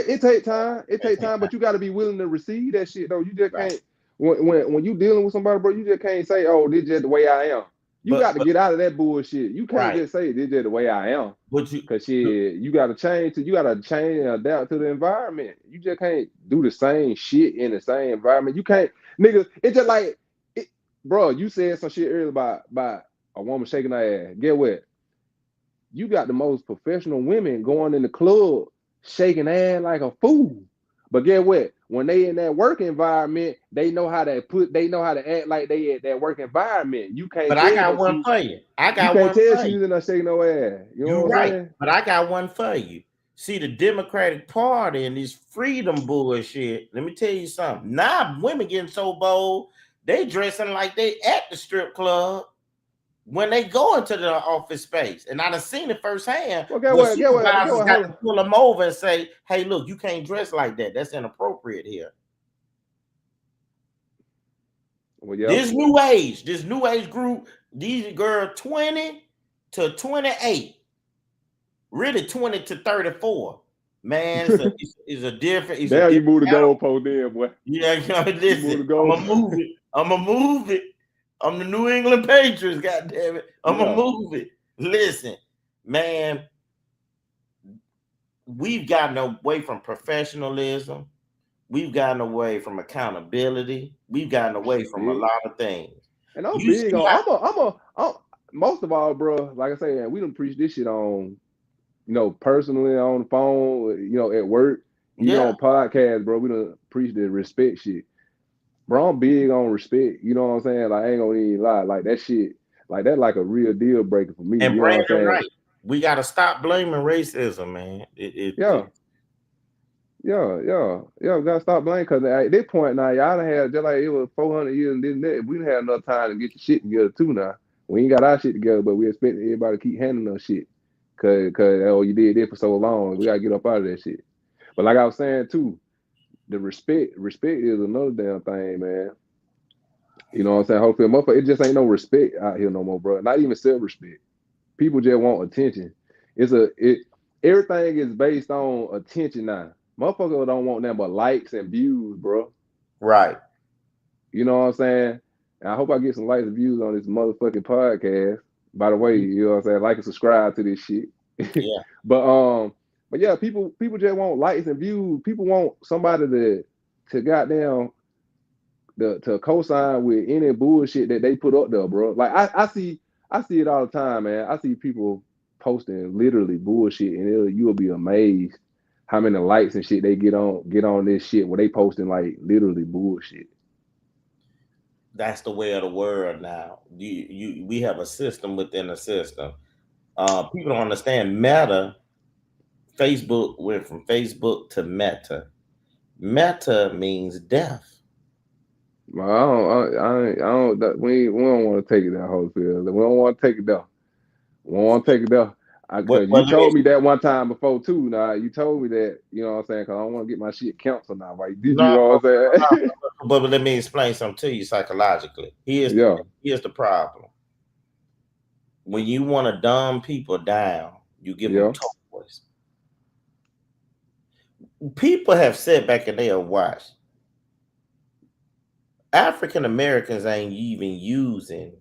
It take time. It take time, but you got to be willing to receive that shit though. You just can't when you dealing with somebody, bro, you just can't say, "Oh, this is just the way I am." You got to get out of that bullshit. You can't just say this is just the way I am. Because you got to change and adapt to the environment. You just can't do the same shit in the same environment. You can't, nigga. It's just like, bro. You said some shit earlier about a woman shaking her ass. Get what? You got the most professional women going in the club shaking ass like a fool. But get what? When they in that work environment, they know how to act like they at that work environment. You can't. But I got one for you. You can't tell she's in there shaking no ass. You know what I'm saying? But I got one for you. See, the Democratic Party and this freedom bullshit. Let me tell you something. Now women getting so bold, they dressing like they at the strip club when they go into the office space. And I done seen it firsthand. Supervisors got to pull them over and say, "Hey, look, you can't dress like that. That's inappropriate here." Well, yeah. This new age group, these girls 20 to 28, really 20 to 34. Man, it's a different. Now you move the goalpost there, boy. Yeah, listen, I'm gonna move it. I'm the New England Patriots, goddammit. I'm gonna move it. Listen, man, we've gotten away from professionalism. We've gotten away from accountability. We've gotten away from a lot of things. And I'm big on. I'm most of all, bro. Like I say, we done preach this shit on, you know, personally on the phone, you know, at work, you know, on podcasts, bro. We done preach the respect shit. bro, I'm big on respect. You know what I'm saying? Like, I ain't gonna even lie. Like that shit, like that, like a real deal breaker for me. And You know what I'm Brandon saying? Wright, we got to stop blaming racism, man. Yeah. Yeah. We gotta stop blaming because at this point now, y'all done had just like it was 400 years and then that. We done had enough time to get your shit together too now. We ain't got our shit together, but we expect everybody to keep handling us shit. Cause oh, you did this for so long. We gotta get up out of that shit. But like I was saying too, the respect is another damn thing, man. You know what I'm saying? Hopefully, motherfucker, it just ain't no respect out here no more, bro. Not even self-respect. People just want attention. Everything is based on attention now. Motherfuckers don't want nothing but likes and views, bro. Right. You know what I'm saying? And I hope I get some likes and views on this motherfucking podcast. By the way, you know what I'm saying? Like and subscribe to this shit. Yeah. but but yeah, people just want likes and views. People want somebody to goddamn to co-sign with any bullshit that they put up there, bro. Like I see it all the time, man. I see people posting literally bullshit, and you'll be amazed how many likes and shit they get on this shit where they posting like literally bullshit. That's the way of the world now. We have a system within a system. People don't understand Meta. Facebook went from Facebook to Meta. Meta means death. Well, we don't want to take it that whole field. We don't want to take it there. We don't want to take it there. What? Because you Well, let me. told me that one time before too. Now you told me that, you know what I'm saying? Because I don't want to get my shit canceled now, right? You No, know what I'm saying? but let me explain something to you psychologically. Yeah, Here's the problem. When you want to dumb people down, you give them yeah. toys. People have said back in there, watch. African Americans ain't even using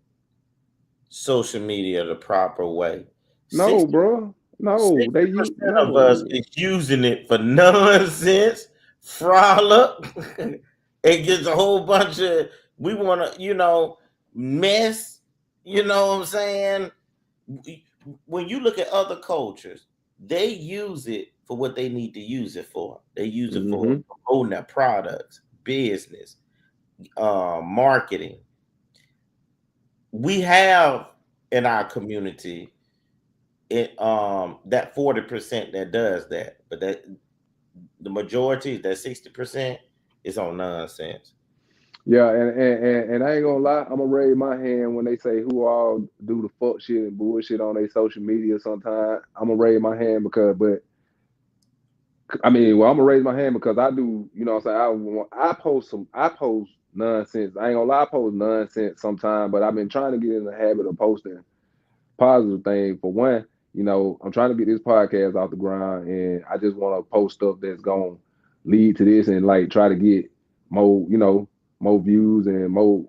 social media the proper way. No, bro. No, they you 60% of us no. is using it for nonsense, frolic. It gets a whole bunch of we want to, mess. You know what I'm saying? When you look at other cultures, they use it for what they need to use it for. They use it for Mm-hmm. promoting their products, business, marketing. We have in our community that 40% that does that, but that the majority, that 60%, is on nonsense. Yeah, and I ain't gonna lie, I'm gonna raise my hand when they say who all do the fuck shit and bullshit on their social media sometimes. I'm gonna raise my hand but I mean, well, I'm gonna raise my hand because I do, you know what I'm saying? I post nonsense. I ain't gonna lie, I post nonsense sometimes, but I've been trying to get in the habit of posting positive thing. For one, I'm trying to get this podcast off the ground, and I just want to post stuff that's gonna lead to this, and like try to get more, more views and more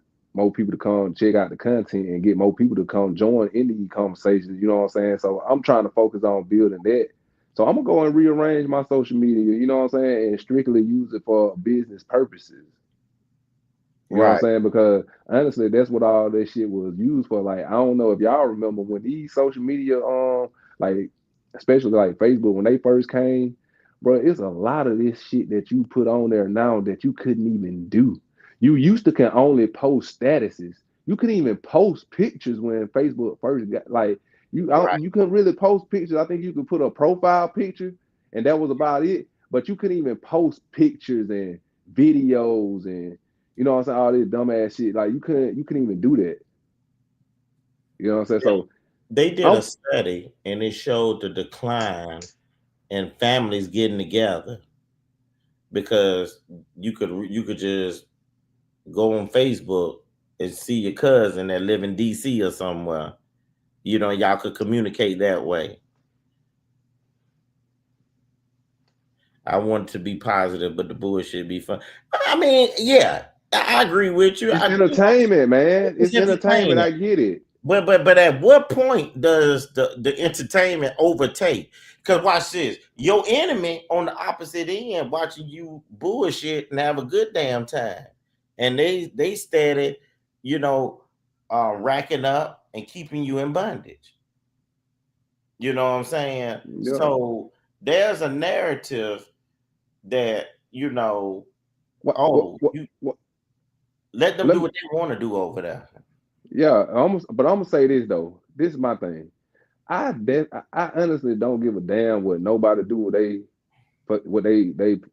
people to come check out the content and get more people to come join in these conversations. You know what I'm saying? So I'm trying to focus on building that. So I'm gonna go and rearrange my social media. You know what I'm saying, and strictly use it for business purposes. You know what I'm Right. saying? Because honestly, that's what all this shit was used for. Like, I don't know if y'all remember when these social media, like, especially like Facebook, when they first came, bro, it's a lot of this shit that you put on there now that you couldn't even do. You used to can only post statuses. You couldn't even post pictures when Facebook first got like Right. you couldn't really post pictures. I think you could put a profile picture, and that was about it. But you couldn't even post pictures and videos and you know what I'm saying? All this dumbass shit. Like you couldn't even do that. You know what I'm saying? Yeah. So They did a I'm study and it showed the decline in families getting together because you could just go on Facebook and see your cousin that live in DC or somewhere. Y'all could communicate that way. I want it to be positive, but the bullshit be fun. I mean, yeah, I agree with you. it's entertainment, man. It's It's entertainment. entertainment. I get it. But at what point does the entertainment overtake? Because watch this, your enemy on the opposite end watching you bullshit and have a good damn time, and they steady, you know, racking up and keeping you in bondage. You know what I'm saying? Yeah. So there's a narrative that What what oh what you what? Let them Let do me, what they want to do over there. yeah, but I'm gonna say this though. This is my thing. I honestly don't give a damn what nobody do with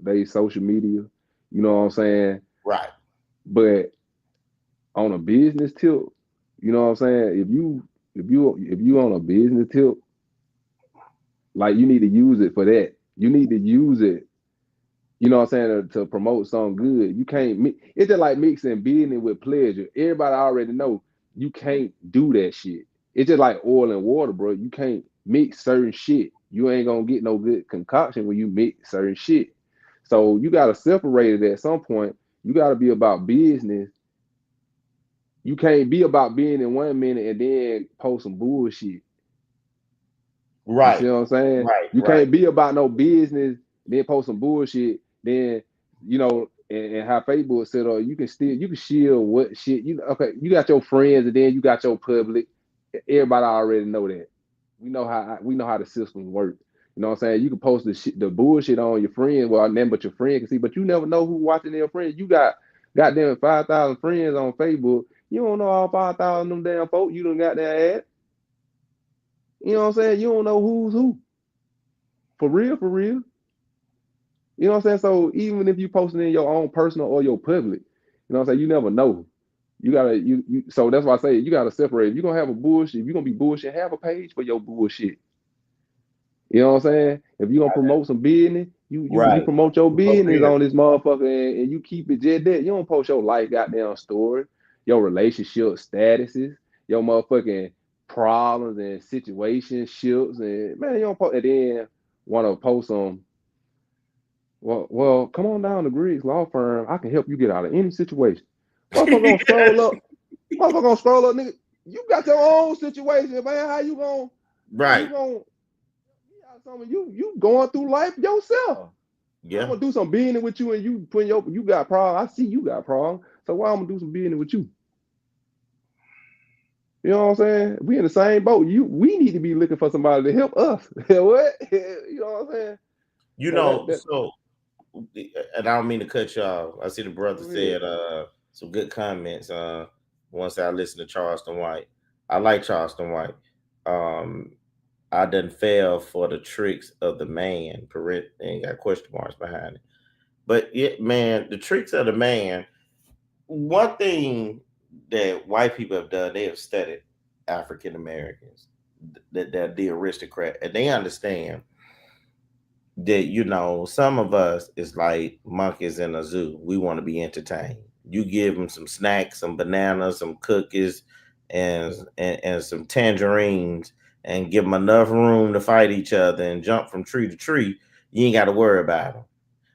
they social media. You know what I'm saying? Right. But on a business tip, you know what I'm saying? If you on a business tip, like you need to use it for that. You need to use it, you know what I'm saying, to promote something good. You can't it's just like mixing business with pleasure. Everybody already know you can't do that shit. It's just like oil and water, bro. You can't mix certain shit. You ain't gonna get no good concoction when you mix certain shit. So you gotta separate it at some point. You gotta be about business. You can't be about being in 1 minute and then post some bullshit. You see Right. what I'm saying? Right. You Right. can't be about no business, then post some bullshit, then and how Facebook set up, you can shield what shit okay, you got your friends and then you got your public. Everybody already know that. We know how the system work. You know what I'm saying? You can post the bullshit on your friend, well, none but your friend can see, but you never know who watching their friends. You got goddamn 5,000 friends on Facebook. You don't know all 5,000 of them damn folk. You done got that ad. You know what I'm saying? You don't know who's who. For real, for real. You know what I'm saying? So even if you posting in your own personal or your public, you know what I'm saying? You never know. You gotta so that's why I say you gotta separate. If you're gonna have a bullshit, if you're gonna be bullshit, have a page for your bullshit. You know what I'm saying? If you're gonna promote some business, you Right. promote your For business real. on this motherfucker and you keep it just that. You don't post your life goddamn story, your relationship statuses, your motherfucking problems and situationships, and man, you don't post and then wanna post them. Well, come on down to Griggs Law Firm. I can help you get out of any situation. Motherfucker gonna scroll up. Motherfucker gonna scroll up, nigga. You got your own situation, man. How Right. you gonna you going through life yourself. I'm Yeah. gonna do some business with you and you putting you got problems. I see you got problems. So why I'm gonna do some business with you? You know what I'm saying? We in the same boat. We need to be looking for somebody to help us. What? You know what I'm saying? You So know, that so and I don't mean to cut you off. I see the brother go ahead. said some good comments. Once I listened to Charleston White. I like Charleston White. Um I done fell for the tricks of the man. Parent and got question marks behind it. But yeah, man, the tricks of the man. One thing that white people have done, they have studied African Americans, that they're the aristocrat, and they understand that some of us is like monkeys in a zoo. We want to be entertained. You give them some snacks, some bananas, some cookies, and some tangerines, and give them enough room to fight each other and jump from tree to tree. You ain't got to worry about them.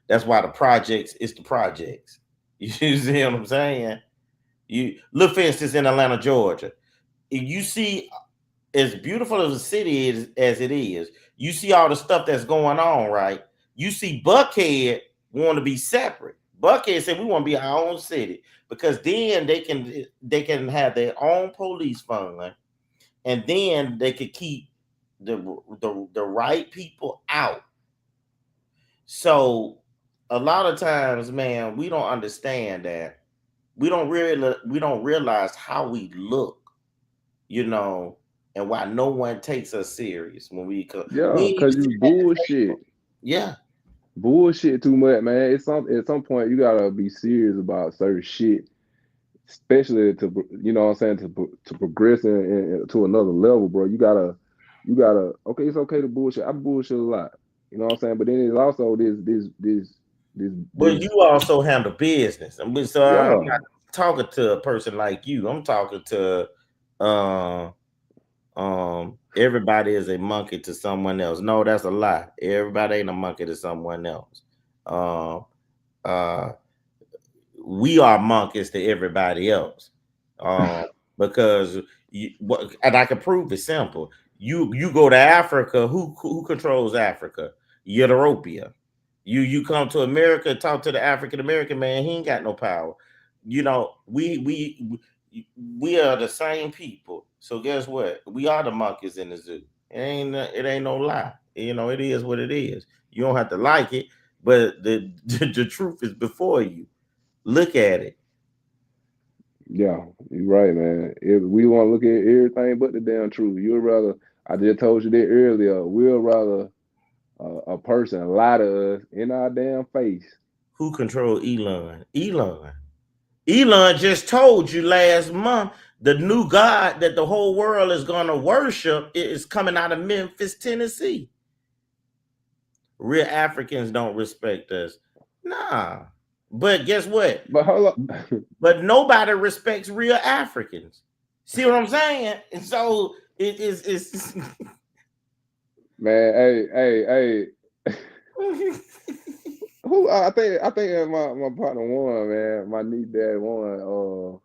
That's why the projects is the projects. You see what I'm saying? You look, for instance, in Atlanta, Georgia. If you see, as beautiful as the city is as it is, you see all the stuff that's going on, right? You see Buckhead want to be separate. Buckhead said we want to be our own city because then they can have their own police fund, and then they could keep the right people out. So a lot of times, man, we don't understand that. We don't realize how we look, you know, and why no one takes us serious when we Yeah, ain't even cause you sitting at the bullshit. table. Yeah. Bullshit too much, man. At some point you gotta be serious about certain shit, especially to you know what I'm saying to progress to another level, bro. You gotta okay. It's okay to bullshit. I bullshit a lot, you know what I'm saying. But then there's also But this you also handle business. So I'm yeah not talking to a person like you. I'm talking to uh everybody is a monkey to someone else. No, that's a lie. Everybody ain't a monkey to someone else. Um uh we are monkeys to everybody else. Um, because and I can prove it simple. You go to Africa, who controls Africa? Ethiopia. You come to America, talk to the African American man, he ain't got no power. We are the same people. So guess what? We are the monkeys in the zoo. It ain't no lie. It is what it is. You don't have to like it, but the truth is before you. Look at it. Yeah, you're right, man. If we want to look at everything but the damn truth, you'd rather. I just told you that earlier. We'll rather a person lie to us in our damn face. Who control Elon? Elon just told you last month the new God that the whole world is going to worship is coming out of Memphis, Tennessee. Real Africans don't respect us. Nah. But guess what? But hold up, But nobody respects real Africans. See what I'm saying? And so it is it's man. Hey. Who I think my partner won, man. My niece dad won.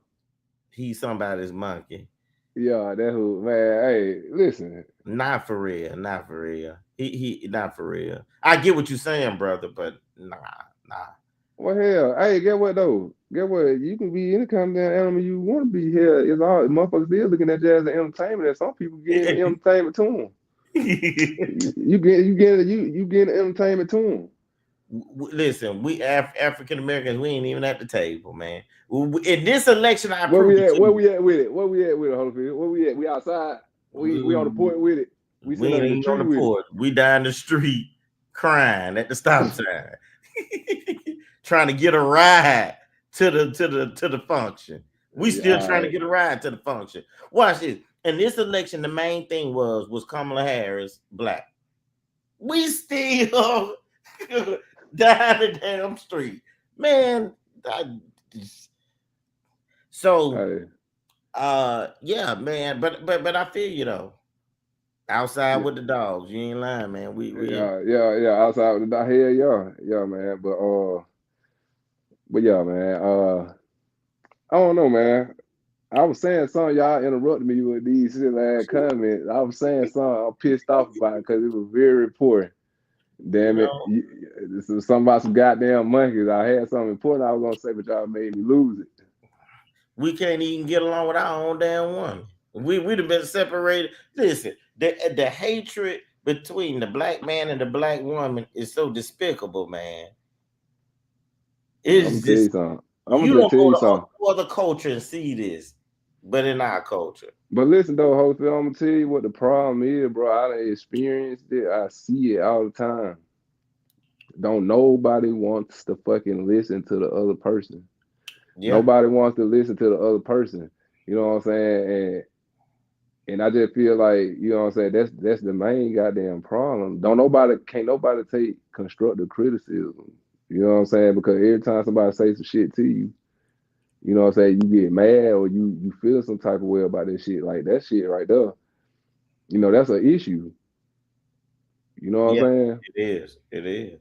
he's somebody's monkey. Yeah, that who, man. Hey, listen. Not for real. Not for real. He not for real. I get what you're saying, brother, but nah. Well, hell, hey, get what though? Get what? You can be any kind of damn animal you want to be. Here, it's all motherfuckers still looking at you as an entertainment, and some people get entertainment to them. You get entertainment to them. Listen, we African Americans, we ain't even at the table, man. In this election, I Where proved we it at? to Where you. we at with it? Where we at with it, Holyfield? Where we at? We outside. We on the point with it. We We sitting ain't under the even on tree the with it. porch. We down the street crying at the stop sign, trying to get a ride to the function. We Yeah, still all trying to right. get a ride to the function. Watch this. In this election, the main thing was Kamala Harris black. We still down the damn street, man. So, Hey, yeah, man. But I feel you though. Outside yeah, with the dogs, you ain't lying, man. We yeah. Outside with the dog. Hell, yeah, man. But yeah, man. I don't know, man. I was saying something, y'all interrupted me with these silly ass comments. I was saying something I'm pissed off about because it was very important. you Damn it. know This was something about some goddamn monkeys. I had something important I was gonna say, but y'all made me lose it. we can't even get along with our own damn woman. We'd have been separated. Listen, the hatred between the black man and the black woman is so despicable, man. I'm gonna It's tell you just something. I'm gonna you just don't tell go you to something. other culture and see this, but in our culture, But listen though, Holyfield, I'm gonna tell you what the problem is, bro. I done experienced it. I see it all the time. Don't nobody wants to fucking listen to the other person. yeah, Nobody wants to listen to the other person. You know what I'm saying? And I just feel like, you know what I'm saying, that's the main goddamn problem. Can't nobody take constructive criticism. You know what I'm saying? Because every time somebody says some shit to you, you know what I'm saying, you get mad or you feel some type of way about that shit. Like that shit right there, that's an issue. You know what yeah, I'm saying? it is. It is.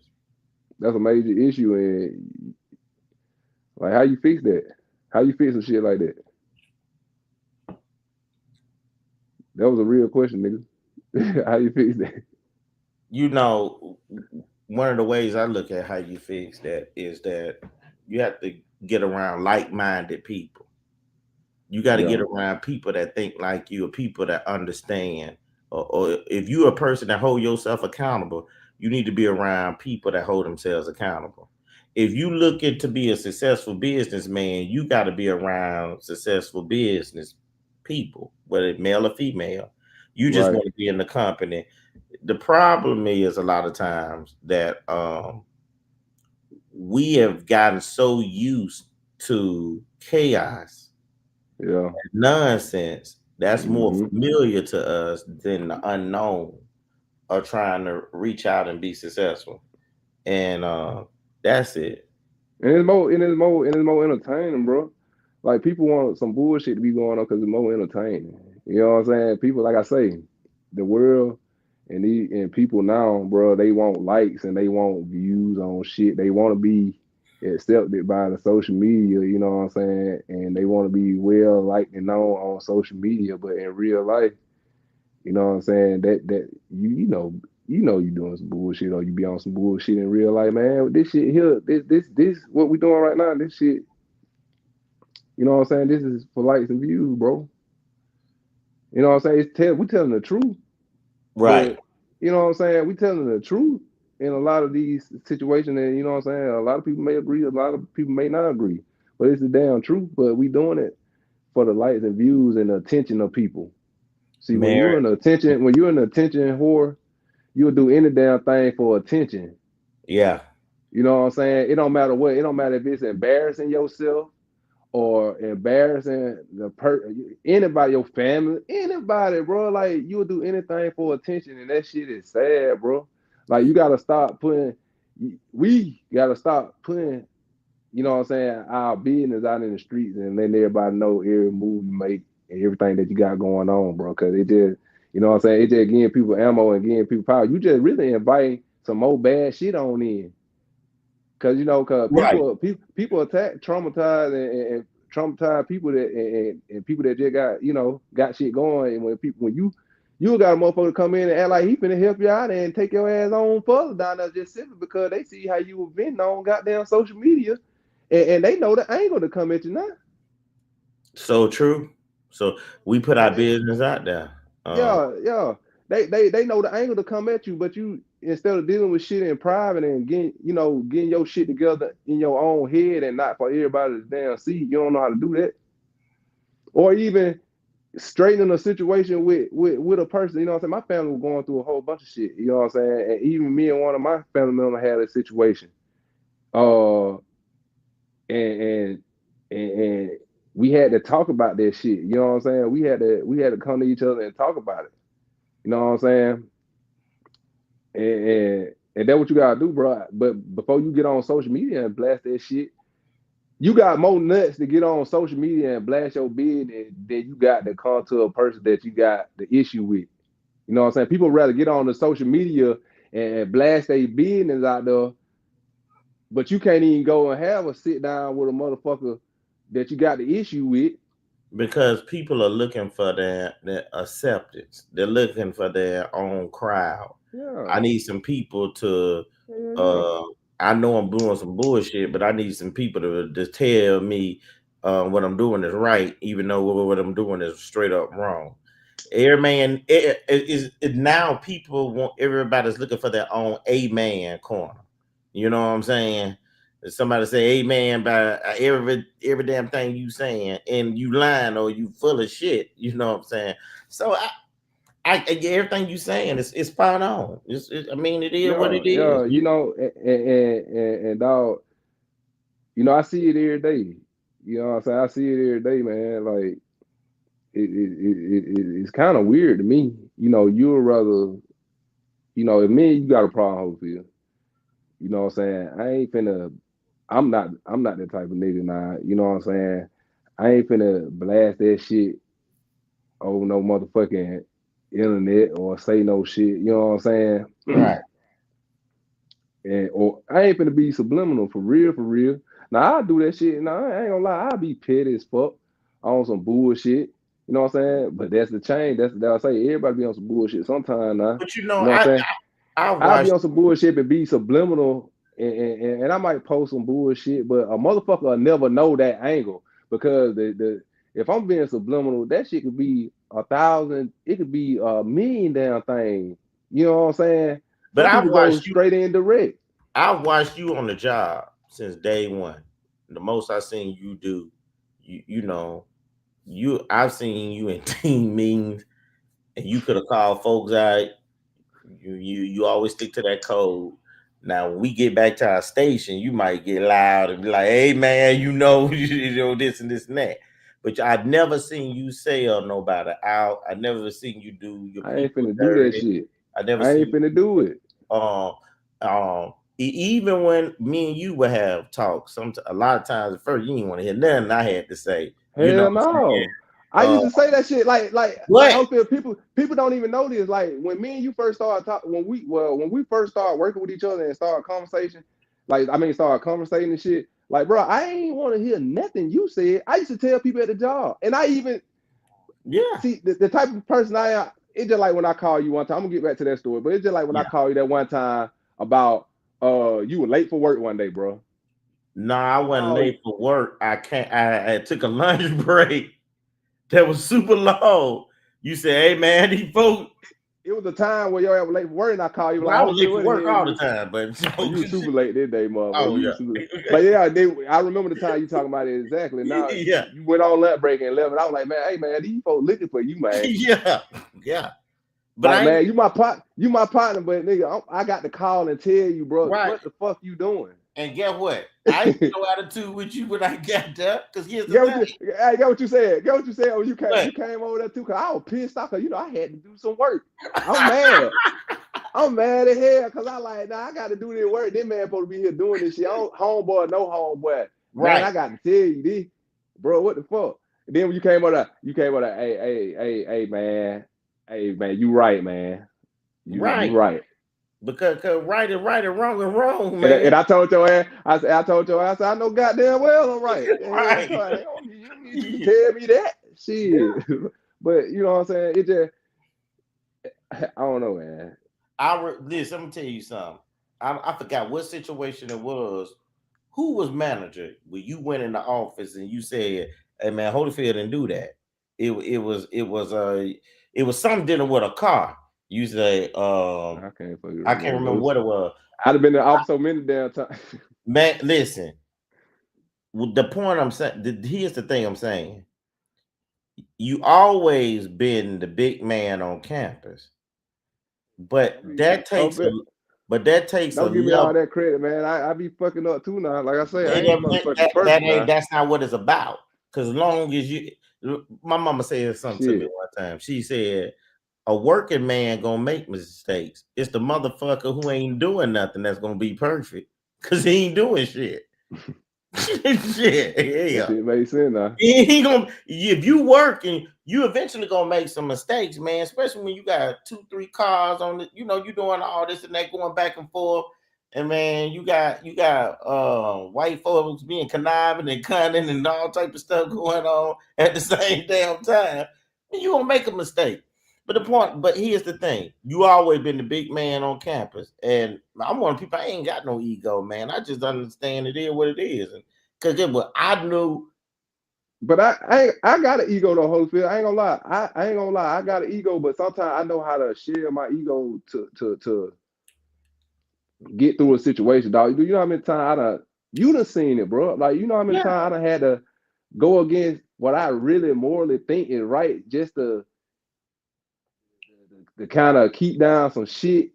That's a major issue. And like, how you fix that? How you fix some shit like that? That was a real question, nigga. How you fix that? You know, one of the ways I look at how you fix that is that you have to get around like-minded people. You got to get Yeah, around people that think like you, or people that understand. Or if you're a person that hold yourself accountable, you need to be around people that hold themselves accountable. If you looking to be a successful businessman, you got to be around successful business people, whether it's male or female. You just right. want to be in the company. The problem is a lot of times that we have gotten so used to chaos, Yeah. nonsense, that's more Hmm. familiar to us than the unknown or trying to reach out and be successful. And that's it. And it's more entertaining, bro. Like people want some bullshit to be going on because it's more entertaining. You know what I'm saying? People, like I say, the world and people now, bro, they want likes and they want views on shit. They want to be accepted by the social media. You know what I'm saying? And they want to be well liked and known on social media, but in real life, you know what I'm saying? That you doing some bullshit or you be on some bullshit in real life, man. This shit here, this what we doing right now, this shit, you know what I'm saying? This is for likes and views, bro. You know what I'm saying? We telling the truth, Right. but you know what I'm saying? We telling the truth in a lot of these situations, and you know what I'm saying? A lot of people may agree, a lot of people may not agree. But it's the damn truth, but we doing it. for the likes and views and the attention of people. See, when Marriage. you're an attention whore, you'll do any damn thing for attention. Yeah. You know what I'm saying? It don't matter what. It don't matter if it's embarrassing yourself or embarrassing anybody, your family, anybody, bro. Like you'll do anything for attention, and that shit is sad, bro. Like you gotta stop putting. We gotta stop putting. You know what I'm saying? Our business out in the streets and letting everybody know every move you make and everything that you got going on, bro. Cause it just, you know what I'm saying? It just getting people ammo and getting people power. You just really inviting some more bad shit on in. Cause cause Right. people attack traumatized and traumatized people that and people that just got shit going. And when you got a motherfucker come in and act like he finna help you out and take your ass on further down there just simply because they see how you were venting on goddamn social media. And they know the angle to come at you now. So true. So we put our business out there. Yeah. They know the angle to come at you, but you instead of dealing with shit in private and getting your shit together in your own head and not for everybody to damn see, you don't know how to do that. Or even straightening a situation with a person, you know what I'm saying? My family was going through a whole bunch of shit, you know what I'm saying? And even me and one of my family members had a situation. And we had to talk about that shit. You know what I'm saying? We had to come to each other and talk about it. You know what I'm saying? And that's what you gotta do, bro. But before you get on social media and blast that shit, you got more nuts to get on social media and blast your business than you got to come to a person that you got the issue with. You know what I'm saying? People rather get on the social media and blast their business out there, but you can't even go and have a sit down with a motherfucker that you got the issue with. Because people are looking for their acceptance. They're looking for their own crowd. Yeah. I need some people to Yeah. I know I'm doing some bullshit, but I need some people to tell me what I'm doing is right, even though what I'm doing is straight up wrong. Every man now people want everybody's looking for their own amen corner. You know what I'm saying? Somebody say amen by every damn thing you saying, and you lying or you full of shit. You know what I'm saying? So everything you saying is spot on. I mean, it is what it is. And dog, I see it every day. You know what I'm saying? I see it every day, man. Like it's kind of weird to me. You would rather, if me and you got a problem, Holyfield, you know what I'm saying? I'm not that type of nigga now. You know what I'm saying? I ain't finna blast that shit over no motherfucking internet or say no shit. You know what I'm saying? Right. Or I ain't finna be subliminal for real, for real. Now I do that shit. Now I ain't gonna lie, I'll be petty as fuck on some bullshit. You know what I'm saying? But that's the change. That's I say everybody be on some bullshit sometime now. But You know what I'm saying? I'll be watched. on some bullshit and be subliminal, and I might post some bullshit, but a motherfucker will never know that angle because the if I'm being subliminal, that shit could be 1,000, it could be a million damn thing. You know what I'm saying? But Some I people go watched you. straight in direct. I watched you on the job since day one. The most I seen you do, I've seen you in team meetings, and you could have called folks out. You always stick to that code. Now, when we get back to our station, you might get loud and be like, "Hey, man, this and this and that." But I've never seen you sell nobody out. I never seen you do your I ain't people finna do that dirty. shit. I never I ain't seen finna do it. Even when me and you would have talks, a lot of times at first you didn't want to hear nothing I had to say. You know Hell what I'm saying? no. I used to say that shit like What? Holyfield, people don't even know this. Like when me and you first started talking, when we first started working with each other and started conversation, started conversating and shit. Like, bro, I ain't want to hear nothing you said. I used to tell people at the job, and I even see the type of person I am. It's just like when I call you one time. I'm gonna get back to that story, but it's just like when I call you that one time about you were late for work one day, bro. No, I wasn't late for work. I took a lunch break that was super long. You said, "Hey man, these folks It was a time where y'all was late for work, and I called you Well, like, I was late Holyfield, for what the work hell all the you? time, but Oh, you was super late that day, motherfucker. oh You yeah, was super. But yeah, I remember the time you talking about it exactly. Now yeah, you went on lunch break at 11. I was like, man, hey man, these folks looking for you, man. yeah, yeah. But Like, I ain't man, you my partner, but nigga, I got to call and tell you, bro, right. what the fuck you doing? And guess what? I ain't no attitude with you when I got there. Because here's the thing. Get what you said. Get what you said. Oh, you What? came over there too. Cause I was pissed off. Cause I had to do some work. I'm mad. I'm mad as hell. Cause I like, nah, I got to do this work. This man supposed to be here doing this shit. I don't, homeboy, no homeboy. Man, Right. I got to tell you this, bro. What the fuck? And then when you came over there, hey, man, you right, man. You Right. right. Because right and right and wrong, And man. I told your ass, I told your ass, I know goddamn well I'm right. Right. I don't need you to tell me that shit. But you know what I'm saying? It just, I don't know, man. Listen, I'm gonna tell you something. I forgot what situation it was. Who was manager when you went in the office and you said, "Hey man, Holyfield didn't do that." It was something dealing with a car. You say, I can't fucking I can't remember what it was. I'd have been in the office so many damn times. Man, listen. The point I'm saying, here's the thing I'm saying. You always been the big man on campus, but that takes a Don't give me all level. that credit, man. I be fucking up too now. Like I say, I ain't motherfucking That perfect ain't now. that's not what it's about. Because as long as you, my mama said something to me Shit. one time. She said, "A working man gonna make mistakes. It's the motherfucker who ain't doing nothing that's gonna be perfect because he ain't doing shit." Shit, That yeah. shit makes sense now. He gonna if you working, you eventually gonna make some mistakes, man. Especially when you got 2-3 cars on the, you doing all this and that going back and forth. And man, you got white folks being conniving and cunning and all type of stuff going on at the same damn time. And you gonna make a mistake. But here's the thing: you always been the big man on campus, and I'm one of the people. I ain't got no ego, man. I just understand it is what it is, and because what I knew. But I got an ego though, Holyfield. I ain't gonna lie. I ain't gonna lie. I got an ego, but sometimes I know how to share my ego to get through a situation, dog. You know how many times you done seen it, bro. Like you know how many Yeah, times I done had to go against what I really morally think is right, just to kind of keep down some shit,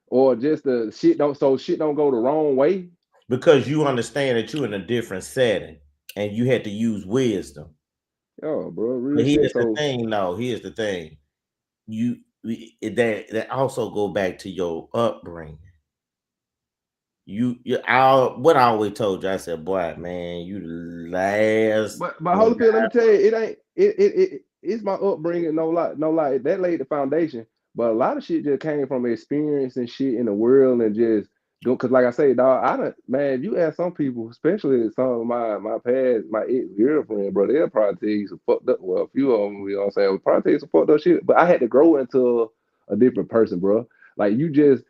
or just the shit don't go the wrong way. because you understand that you're in a different setting and you had to use wisdom. Oh, bro, But real shit. here's the So, thing, no. Here's the thing. That also go back to your upbringing. What I always told you, I said, boy, man, you the last but one. Holyfield, let me tell you, it ain't it's my upbringing. No lie, that laid the foundation. But a lot of shit just came from experience and shit in the world, and just do. Cause like I say, dog, I don't, man. You ask some people, especially some of my past, my ex girlfriend, bro, they'll probably tell you some fucked up. Well, a few of them, you know what I'm saying, will probably tell you some fucked up shit. But I had to grow into a different person, bro. Like it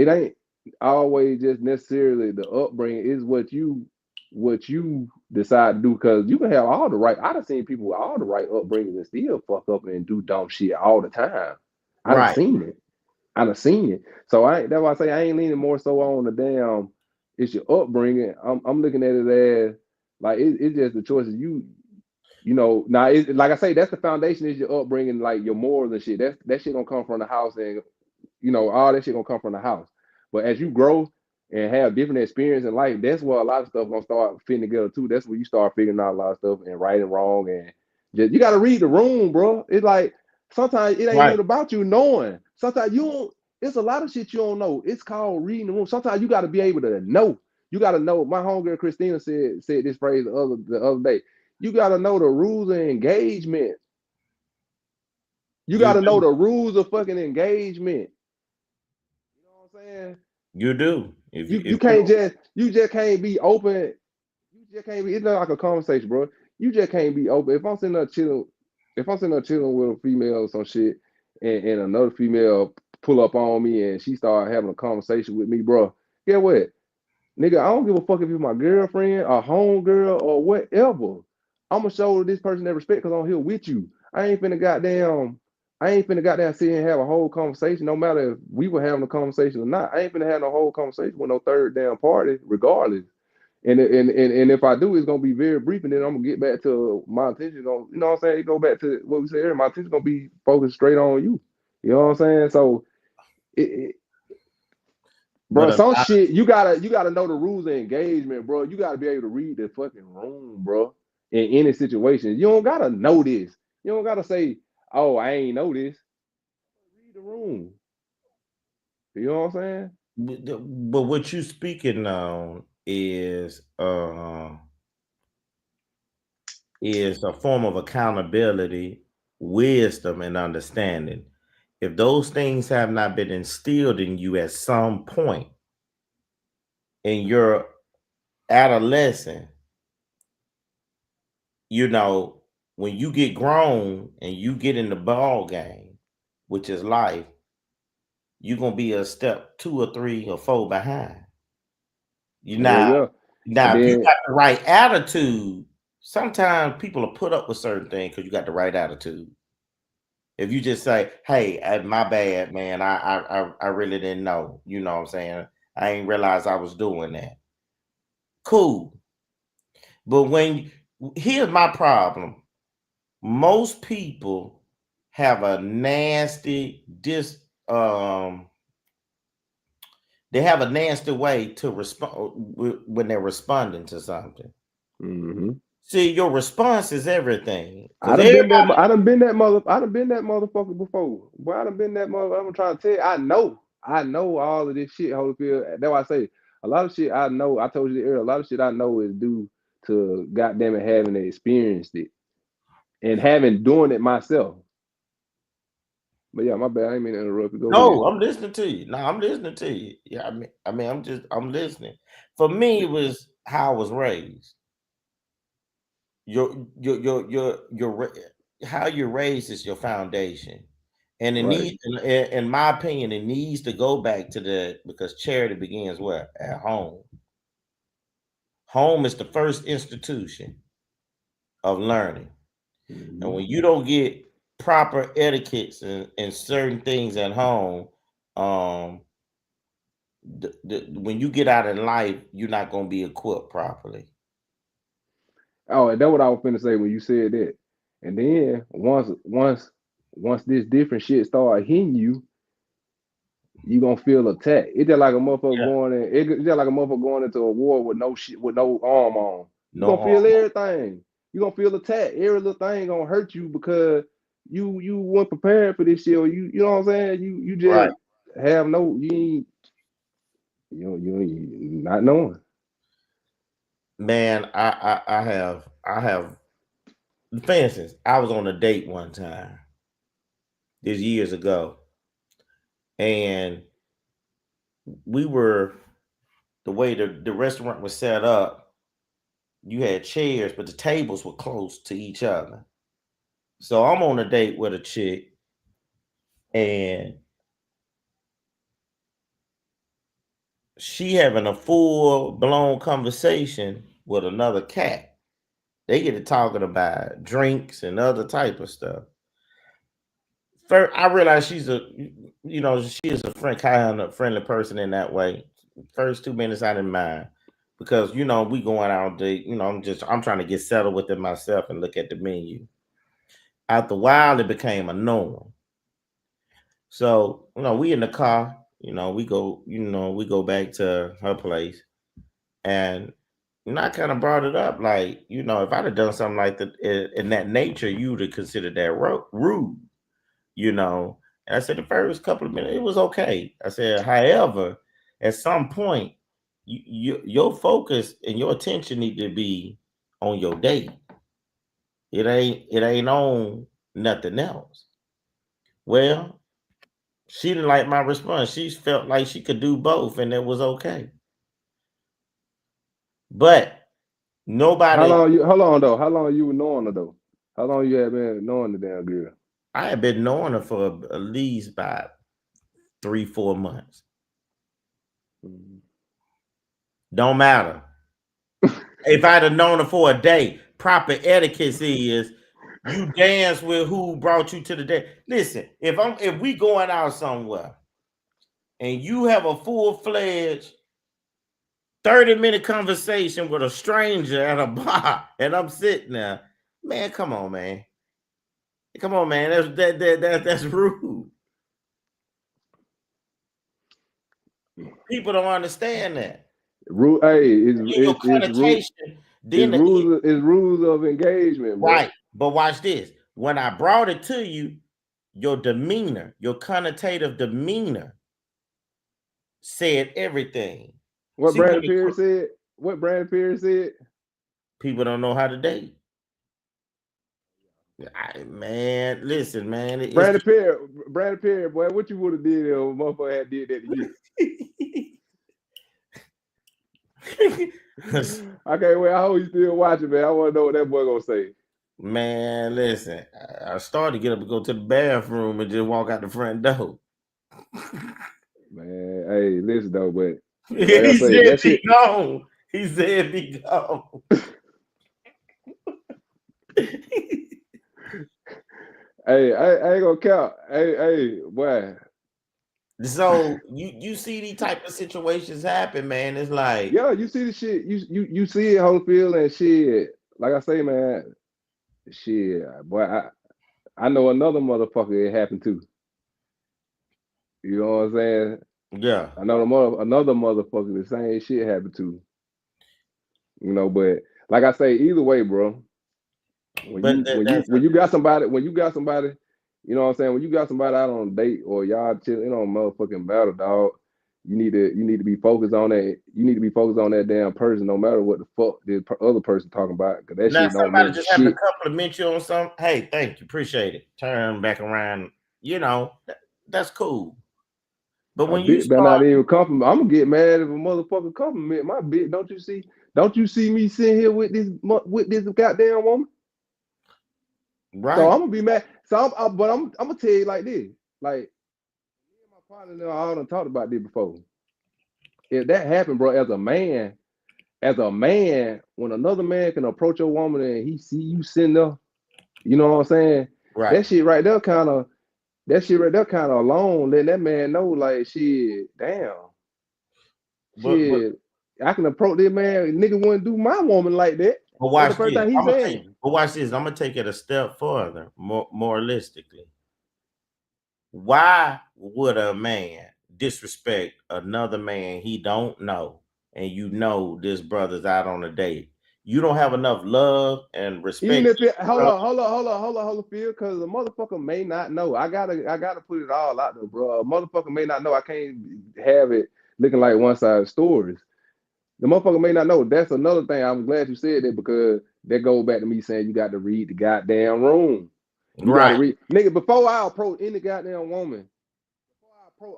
ain't always just necessarily the upbringing. Is what you decide to do, because you can have all the right. I done seen people with all the right upbringings and still fuck up and do dumb shit all the time. I done Right. seen it. I done seen it. So that's why I say I ain't leaning more so on the damn. It's your upbringing. I'm looking at it as like it's just the choices you know. Now like I say, that's the foundation is your upbringing, like your morals and shit. That shit gonna come from the house, and all that shit gonna come from the house. But as you grow and have different experience in life, that's where a lot of stuff gonna start fitting together too. That's where you start figuring out a lot of stuff and right and wrong, and just you gotta read the room, bro. It's like sometimes it ain't Right. even about you knowing. Sometimes you don't. It's a lot of shit you don't know. It's called reading the room. Sometimes you got to be able to know. You got to know. My homegirl Christina said this phrase the other day. You got to know the rules of engagement. You got You to know do. the rules of fucking engagement. You know what I'm saying? You do. If You if can't you just can't be open. You just can't be. It's not like a conversation, bro. You just can't be open. If I'm sitting there chilling with a female or some shit, and another female pull up on me and she start having a conversation with me, bro. Get what, nigga? I don't give a fuck if you're my girlfriend or home girl or whatever. I'm gonna show this person that respect because I'm here with you. I ain't finna goddamn I ain't finna goddamn sit here and have a whole conversation, no matter if we were having a conversation or not. I ain't finna have no whole conversation with no third damn party, regardless. And if I do, it's gonna be very brief, and then I'm gonna get back to my attention on, you know what I'm saying? It go back to what we said earlier. My attention gonna be focused straight on you. You know what I'm saying? So, bro, But some shit you gotta know the rules of engagement, bro. You gotta be able to read the fucking room, bro. In any situation, you don't gotta know this. You don't gotta say, "Oh, I ain't know this." Read the room. You know what I'm saying? but what you speaking on is a form of accountability, wisdom, and understanding. If those things have not been instilled in you at some point in your adolescent, you know, when you get grown and you get in the ball game, which is life, you're gonna be a step 2 or 3 or 4 behind. You Yeah, now, yeah. And if you then got the right attitude, sometimes people will put up with certain things because you got the right attitude. If you just say, "Hey, my bad, man. I really didn't know." You know what I'm saying? I ain't realized I was doing that. Cool. But here's my problem. Most people have a nasty they have a nasty way to respond when they're responding to something. mm-hmm. See, your response is everything. I Because done been that. everybody, I done been that mother. I done been that motherfucker before. Boy, I done been that mother. I'm trying to tell you. I know. I know all of this shit, Holyfield. That's why I say a lot of shit I know. I told you earlier. A lot of shit I know is due to goddamn it having experienced it and having doing it myself. But yeah, my bad. I ain't mean to interrupt you. Go ahead. no, I'm listening to you. No, I'm listening to you. Yeah, I'm listening. For me, it was how I was raised. Your how you're raised is your foundation, and it Right. needs, in my opinion, it needs to go back to that because charity begins where at home. Home is the first institution of learning, and Mm-hmm. when you don't get proper etiquettes and certain things at home, um, when you get out in life, you're not going to be equipped properly. Oh, and that's what I was finna say when you said that. And then once this different shit start hitting you, you gonna feel attacked. It's just like a motherfucker Yeah, going in. It's just like a motherfucker going into a war with no shit, with no arm on. You no gonna feel harm. everything. You gonna feel attacked. Every little thing gonna hurt you because you weren't prepared for this shit. Or you know what I'm saying. You Right, just have no you ain't you not knowing. man. I have. For instance, I was on a date one time. This years ago, and we were the way the restaurant was set up. You had chairs, but the tables were close to each other. So I'm on a date with a chick, and she having a full blown conversation with another cat. They get to talking about drinks and other type of stuff. First, I realize she is a kind of friendly person in that way. First 2 minutes I didn't mind because we going out date. I'm trying to get settled with it myself and look at the menu. After a while, it became a norm. So we in the car. We go back to her place, and I kind of brought it up like if I'd have done something like that in that nature, you would have considered that rude. you know. And I said the first couple of minutes it was okay. I said, however, at some point, your focus and your attention need to be on your date. It ain't on nothing else. Well, she didn't like my response. She felt like she could do both, and it was okay. But How nobody. long you? Hold on though. How long you were knowing her though? How long you had been knowing the damn girl? I had been knowing her for at least about 3-4 months. Mhm. Don't matter. If I'd have known her for a day, proper etiquette is You dance with who brought you to the day. Listen, if we going out somewhere and you have a full-fledged 30-minute conversation with a stranger at a bar and I'm sitting there, man, come on, man. Come on, man. That's rude. People don't understand that. Hey, it's rules of engagement, bro. Right. But watch this. When I brought it to you, your demeanor, your connotative demeanor said everything. What Brandon Pierce said? What Brandon Pierce said? People don't know how to date. Man, listen, man. Brandon Pierce, boy, what you would have did if a motherfucker had did that to you? I can't wait. I hope you still watching, man. I want to know what that boy gonna say. Man, listen. I started to get up and go to the bathroom and just walk out the front door. Man, hey, listen though, but like he said be gone. He said be gone. Hey, I ain't gonna count. Hey, boy. So you see these type of situations happen, man. It's like, yeah, you see the shit. You see it, Holyfield, and shit. Like I say, man, shit, boy. I know another motherfucker it happened to. You know what I'm saying? Yeah. I know another motherfucker the same shit happened to. You know, but like I say, either way, bro. When you got somebody, you know what I'm saying? When you got somebody out on a date or y'all chill, you know, motherfucking battle, dog. You need to be focused on that. You need to be focused on that damn person, no matter what the fuck the other person talking about. Cause that shit don't mean just shit. having to compliment you on something. Hey, thank you, appreciate it. Turn back around. You know, that's cool. But when you start not even compliment, I'm gonna get mad if a motherfucker compliment my bitch. Don't you see me sitting here with this goddamn woman? Right. So I'm gonna be mad. So I'm gonna tell you like this. Like me and my partner, I done talked about this before. If that happened, bro, as a man, when another man can approach your woman and he see you sitting there, you know what I'm saying? Right. That shit right there kind of alone, letting that man know, like, shit, damn. Shit, I can approach this man. Nigga wouldn't do my woman like that. But watch this. Watch this. I'm gonna take it a step further, more moralistically. Why would a man disrespect another man he don't know, and you know this brother's out on a date? You don't have enough love and respect. Even if hold on, Phil, because the motherfucker may not know. I gotta put it all out there, bro. A motherfucker may not know. I can't have it looking like one-sided stories. The motherfucker may not know. That's another thing. I'm glad you said that, because that goes back to me saying you got to read the goddamn room. You gotta read, nigga, before I approach any goddamn woman.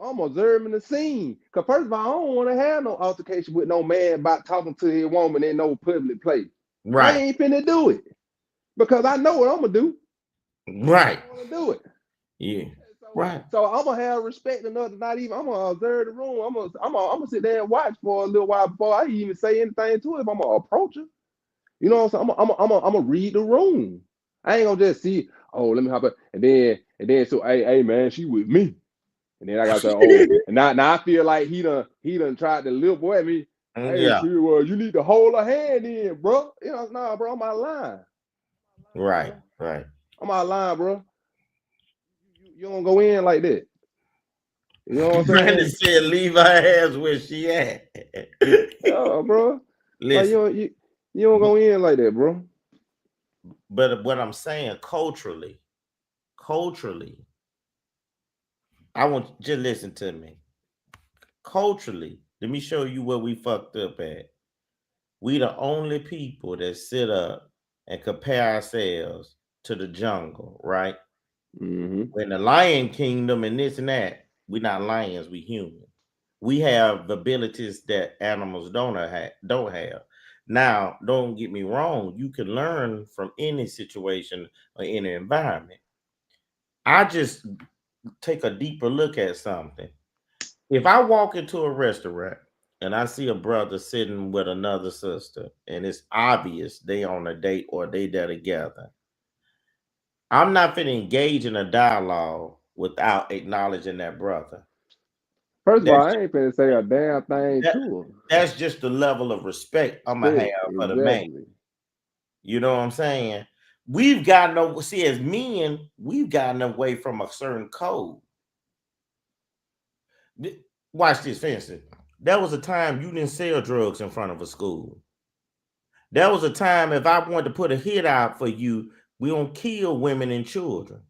I'm observing the scene. Cause first of all, I don't want to have no altercation with no man about talking to his woman in no public place. Right. I ain't finna do it. Because I know what I'm gonna do. Right. I wanna do it. Yeah. Right. So I'm gonna have respect enough to I'm gonna observe the room. I'm gonna sit there and watch for a little while before I even say anything to it. If I'm gonna approach her. You know what I'm saying? I'm gonna read the room. I ain't gonna just see, oh, let me hop up. And then so hey man, she with me. And then I got to say, oh, and now I feel like he done tried to live boy at me. Hey, yeah. See, well, you need to hold her hand in, bro. You know, nah, bro, I'm out of line. Right. I'm out of line, bro. You don't go in like that. You know what I'm saying? Brandon said, leave her ass where she at. Oh, bro. Listen, like, you don't go in like that, bro. But what I'm saying, culturally, I want you to just listen to me. Culturally, let me show you where we fucked up at. We the only people that sit up and compare ourselves to the jungle, right? Mm-hmm. When the Lion Kingdom and this and that, we're not lions, we human. We have the abilities that animals don't have. Now, don't get me wrong, you can learn from any situation or any environment. I just take a deeper look at something. If I walk into a restaurant and I see a brother sitting with another sister, and it's obvious they on a date or they there together, I'm not finna engage in a dialogue without acknowledging that brother. First of all, That's I ain't finna say a damn thing that, to him. that's just the level of respect I'm gonna have for the man. Exactly. You know what I'm saying? We've gotten as men, we've gotten away from a certain code. Watch this, for instance. There was a time you didn't sell drugs in front of a school. There was a time if I wanted to put a hit out for you, we don't kill women and children.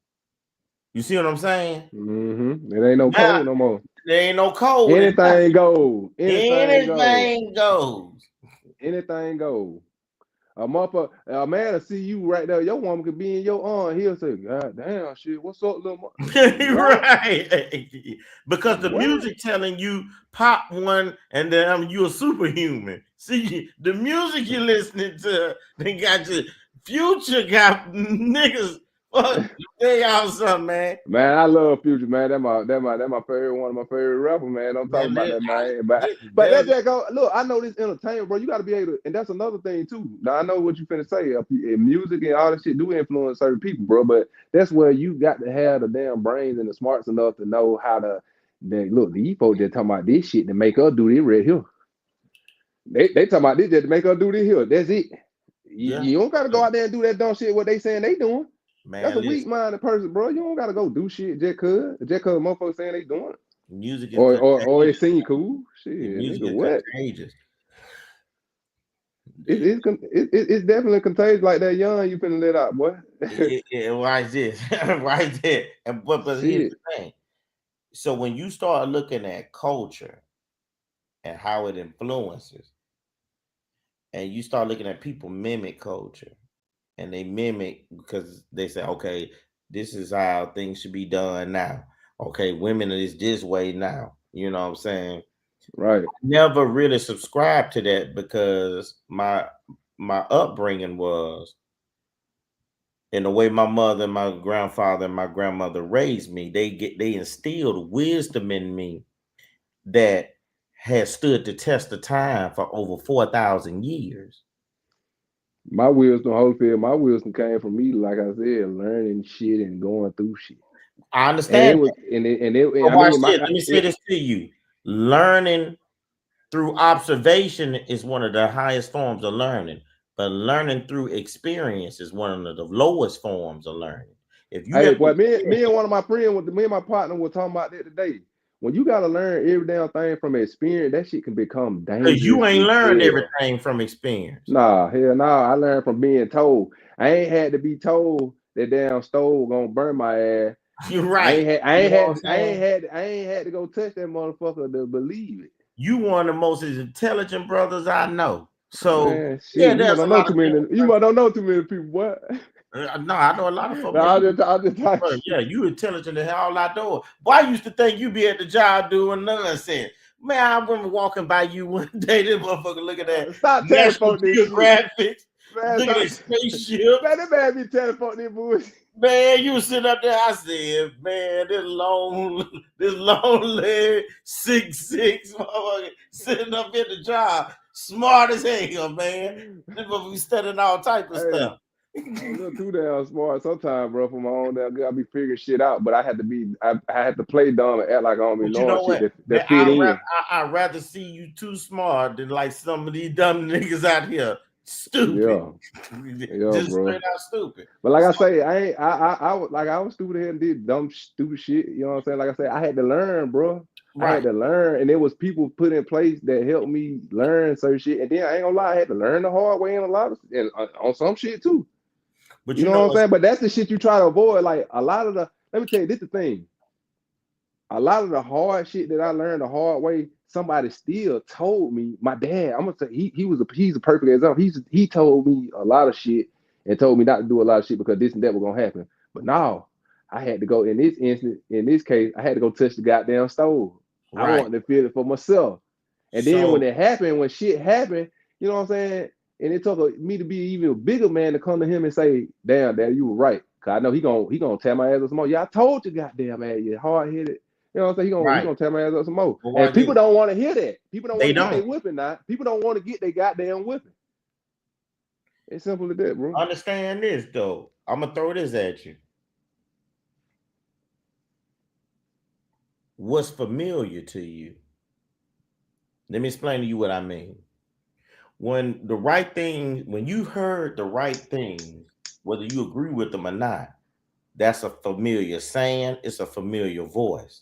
You see what I'm saying? Mm-hmm. It ain't no Now code no more. there ain't no code. Anything goes. Anything goes. Anything goes. Anything goes. A motherfucker, a man will see you right there. Your woman could be in your arm. He'll say, "God damn, shit, what's up, little Right. Because the What? music telling you pop one and then you a superhuman. See, the music you're listening to, they got your Future got niggas. Fuck, they out something, man. Man, I love Future, man. That my favorite, one of my favorite rappers, man. Don't talk Man, about that, man. But that, that just go. Look, I know this entertainment, bro. You got to be able to, and that's another thing too. Now I know what you finna say. Music and all that shit do influence certain people, bro. But that's where you got to have the damn brains and the smarts enough to know how to. Look, these folks just talking about this shit to make us do this right here. They talking about this just to make us do this here. That's it. You don't gotta go out there and do that dumb shit what they saying they doing. man, That's a weak-minded person, bro. You don't gotta go do shit just cause motherfuckers saying they doing it. Music is Or it seem cool. Shit, music nigga, is what? contagious. It's definitely contagious like that young you finna let out, boy. Why is this? Why is that? And but here's the thing. So when you start looking at culture and how it influences, and you start looking at people mimic culture, and they mimic because they say, okay, this is how things should be done now. Okay, women is this way now. You know what I'm saying? Right. Never really subscribed to that because my upbringing was, in the way my mother, my grandfather, and my grandmother raised me, they instilled wisdom in me that has stood the test of time for over 4,000 years. My wisdom, Holyfield, my wisdom came from me, like I said, learning shit and going through shit. I understand. Watch this. Let me say this to you. Learning through observation is one of the highest forms of learning, but learning through experience is one of the lowest forms of learning. If you me and one of my friends, me and my partner were talking about that today. When you gotta learn every damn thing from experience, that shit can become dangerous. Because you ain't learned everything from experience. Nah, hell no. I learned from being told. I ain't had to be told that damn stove gonna burn my ass. You're right. I ain't had to go touch that motherfucker to believe it. You one of the most intelligent brothers I know. So man, shit, you might don't know too many. You might don't know too many people. What? No, I know a lot of folks. Yeah, you intelligent as hell outdoors. Boy, I used to think you be at the job doing nonsense. Man, I remember walking by you one day. This motherfucker look at that. Stop telling folks this graphics. Look at that spaceship. Man, that man be telling folks this bullshit. Man, you sitting up there. I said, man, this long leg, 6'6", motherfucker sitting up in the job, smart as hell, man. This motherfucker be studying all type of stuff. I'm a little too damn smart sometimes, bro. For my own damn good, I be figuring shit out, but I had to play dumb and act like I don't be knowing shit that fit in. I'd rather see you too smart than like some of these dumb niggas out here. Stupid. Yeah, just bro. straight out stupid. But like I say, I was stupid here and did dumb stupid shit. You know what I'm saying? Like I said, I had to learn, bro. Right. I had to learn, and there was people put in place that helped me learn certain shit. And then I ain't gonna lie, I had to learn the hard way in a lot of on some shit too. But you know what I'm saying? But that's the shit you try to avoid. Like a lot of let me tell you, this the thing. A lot of the hard shit that I learned the hard way, somebody still told me. My dad, I'm gonna say he's a perfect example. He told me a lot of shit and told me not to do a lot of shit because this and that was gonna happen. But now I had to go in this instance, in this case, I had to go touch the goddamn stove. Right. I wanted to feel it for myself. And then when shit happened, you know what I'm saying? And it took me to be even a bigger man to come to him and say, damn, Dad, you were right. Cause I know he gonna tear my ass up some more. Yeah, I told you, goddamn man, you're hard-headed. You know what I'm saying? He gonna tear my ass up some more. Well, and people don't want to hear that. People don't want to get their whipping now. People don't want to get their goddamn whipping. It's simple as that, bro. Understand this though. I'm gonna throw this at you. what's familiar to you. Let me explain to you what I mean. When you heard the right things, whether you agree with them or not, that's a familiar saying, it's a familiar voice.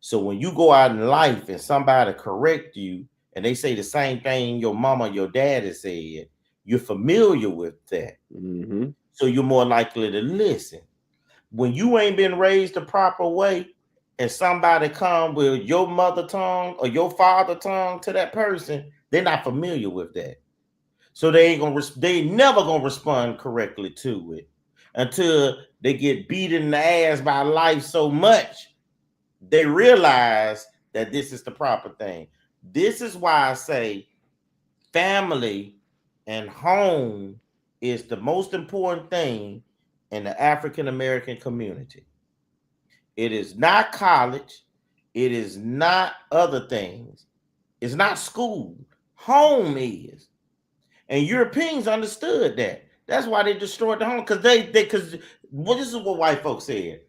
So when you go out in life and somebody correct you and they say the same thing your mama, your daddy said, you're familiar with that. Mm-hmm. So you're more likely to listen. When you ain't been raised the proper way and somebody come with your mother tongue or your father tongue to that person, they're not familiar with that. So they never gonna respond correctly to it until they get beat in the ass by life so much they realize that this is the proper thing. This is why I say family and home is the most important thing in the African American community. It is not college. It is not other things. It's not school. Home is. And Europeans understood that. That's why they destroyed the home. Because this is what white folks said.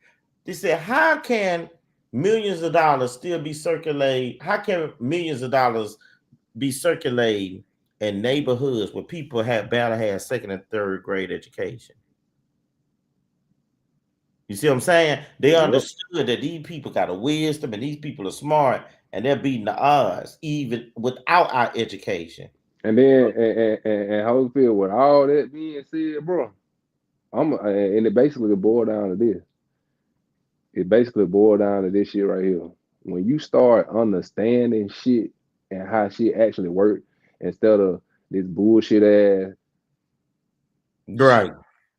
They said, how can millions of dollars still be circulating? How can millions of dollars be circulating in neighborhoods where people barely had second and third grade education? You see what I'm saying? They understood that these people got a wisdom and these people are smart and they're beating the odds even without our education. And then and Holyfield, with all that being said, bro, and it basically boiled down to this. It basically boiled down to this shit right here. When you start understanding shit and how shit actually works, instead of this bullshit ass, Right.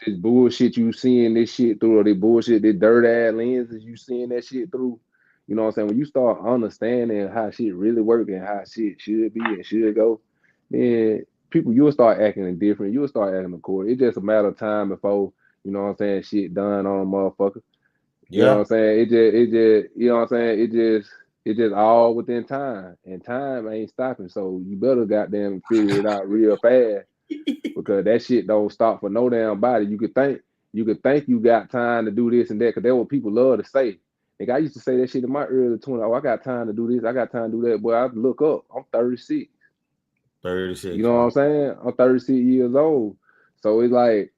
this bullshit you seeing this shit through, or this bullshit, this dirt ass lenses you seeing that shit through. You know what I'm saying? When you start understanding how shit really work and how shit should be and should go, then you'll start acting different. You'll start acting according. It's just a matter of time before, you know what I'm saying, shit done on a motherfucker. You know what I'm saying? You know what I'm saying? It just all within time, and time ain't stopping. So you better goddamn figure it out real fast, because that shit don't stop for no damn body. You could think you got time to do this and that, because that's what people love to say. Like, I used to say that shit in my early 20s. Oh, I got time to do this. I got time to do that. Boy, I look up. I'm 36. 36. You know what I'm saying? I'm 36 years old. So it's like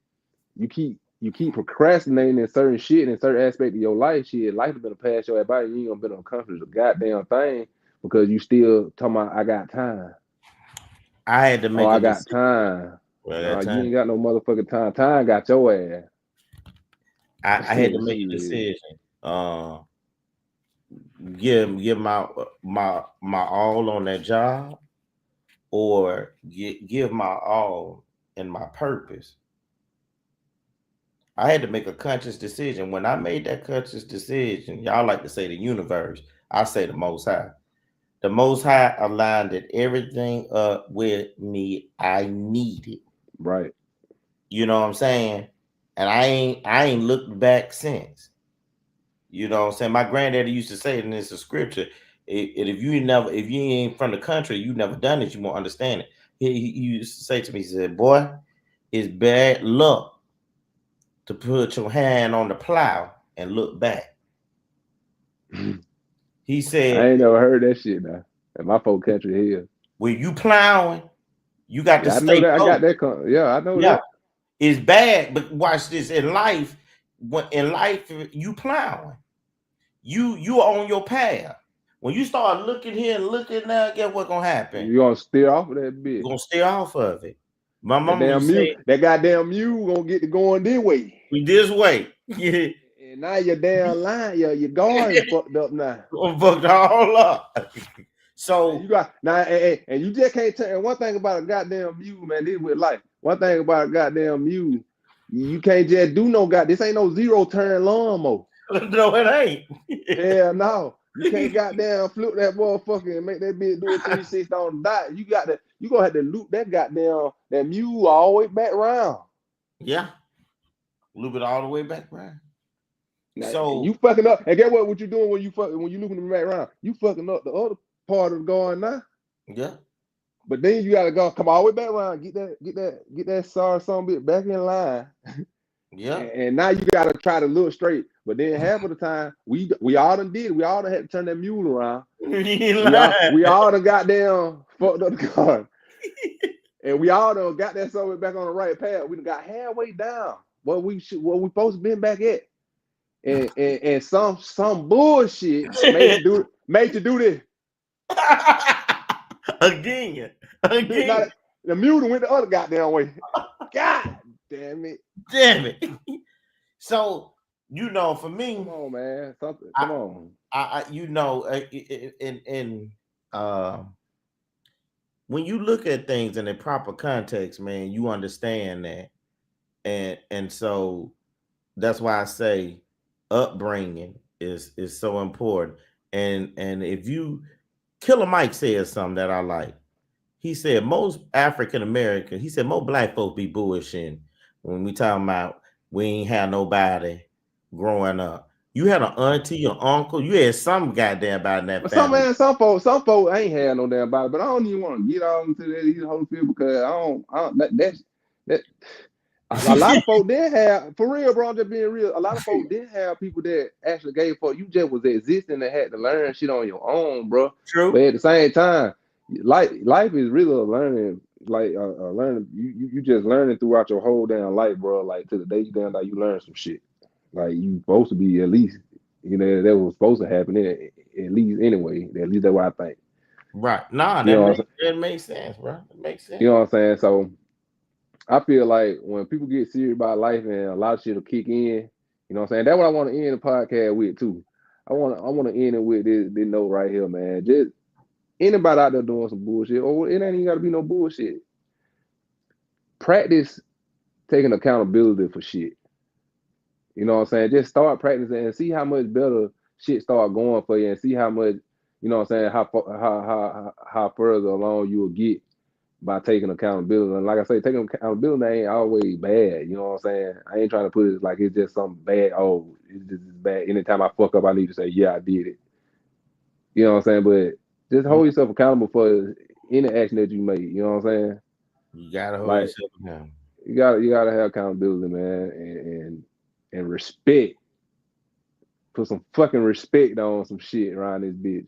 you keep procrastinating in certain shit in certain aspect of your life. Shit, life has been a pass your by. You ain't gonna be uncomfortable a goddamn thing because you still talking about I got time. I had to make I got time. Well, You ain't got no motherfucking time. Time got your ass. I had to make a decision. Give my all on that job, or give my all in my purpose. I had to make a conscious decision. When I made that conscious decision, y'all like to say the universe, I say the Most High. The Most High aligned everything up with me I needed. Right. You know what I'm saying? And I ain't looked back since. You know what I'm saying? My granddaddy used to say, and it's a scripture, if you ain't from the country, you never done it, you won't understand it. He used to say to me, he said, boy, it's bad luck to put your hand on the plow and look back. He said, I ain't never heard that shit now. In my folk country here. when you plowing, you got to I stay know that. close. I got that. Yeah, I know that. It's bad, but watch this. In life, you plowing. You are on your path. When you start looking here and looking now, guess what's gonna happen? You gonna steer off of that bitch. You're gonna steer off of it. My That mama damn mule, that goddamn mule gonna get to going this way. This way. Yeah. And now your damn line, your guard fucked up now. Fucked all up. So you got now, and you just can't tell. And one thing about a goddamn mule, man, this with life. One thing about a goddamn mule, you can't just do no This ain't no zero turn lawnmower. No, it ain't. Hell no. You can't goddamn flip that motherfucker and make that bitch do a 360 on the dot. You gonna have to loop that that mule all the way back around. Yeah. Loop it all the way back around. Now, so you fucking up. And get what you doing when you looping them back around? You fucking up the other part of the going now. Yeah. But then you gotta come all the way back around, get that sorry son bit back in line. Yeah. And now you gotta try to look straight. But then half of the time, we all done did it. We all done had to turn that mule around. We all done goddamn fucked up the car. And we all done got that somewhere back on the right path. We done got halfway down what we supposed to been back at. And some bullshit made you do this. Again. Now, the mule went the other goddamn way. God damn it. Damn it. So, you know, for me, come on, man. Something. Come on. I you know, when you look at things in a proper context, man, you understand that. And so that's why I say upbringing is so important. And if you Killer Mike said something that I like. He said most African American, he said most black folks be bullshitting when we talking about we ain't had nobody growing up. You had an auntie or uncle, you had some goddamn about in that family. Some folks ain't had no damn body, but I don't even want to get on to that Holyfield because I don't that a lot of folks did have, for real, bro. I'm just being real. A lot of folks did have people that actually gave for you. Just was existing and had to learn shit on your own, bro. True. But at the same time, life is really a learning, like learning. You just learning throughout your whole damn life, bro. Like to the day you damn like you learn some shit. Like you supposed to be at least, that was supposed to happen at least anyway. At least that's what I think. Right. Nah, that makes sense, bro. It makes sense. You know what I'm saying? So I feel like when people get serious about life and a lot of shit will kick in, you know what I'm saying? That's what I want to end the podcast with too. I want to end it with this note right here, man. Just anybody out there doing some bullshit, or it ain't even got to be no bullshit. Practice taking accountability for shit. You know what I'm saying? Just start practicing and see how much better shit start going for you, and see how much, you know what I'm saying, how further along you will get by taking accountability. And like I say, taking accountability ain't always bad. You know what I'm saying? I ain't trying to put it like it's just something bad. Oh, it's just bad. Anytime I fuck up, I need to say, yeah, I did it. You know what I'm saying? But just hold yourself accountable for any action that you make. You know what I'm saying? You gotta hold yourself accountable. You gotta have accountability, man, and respect. Put some fucking respect on some shit around this bitch.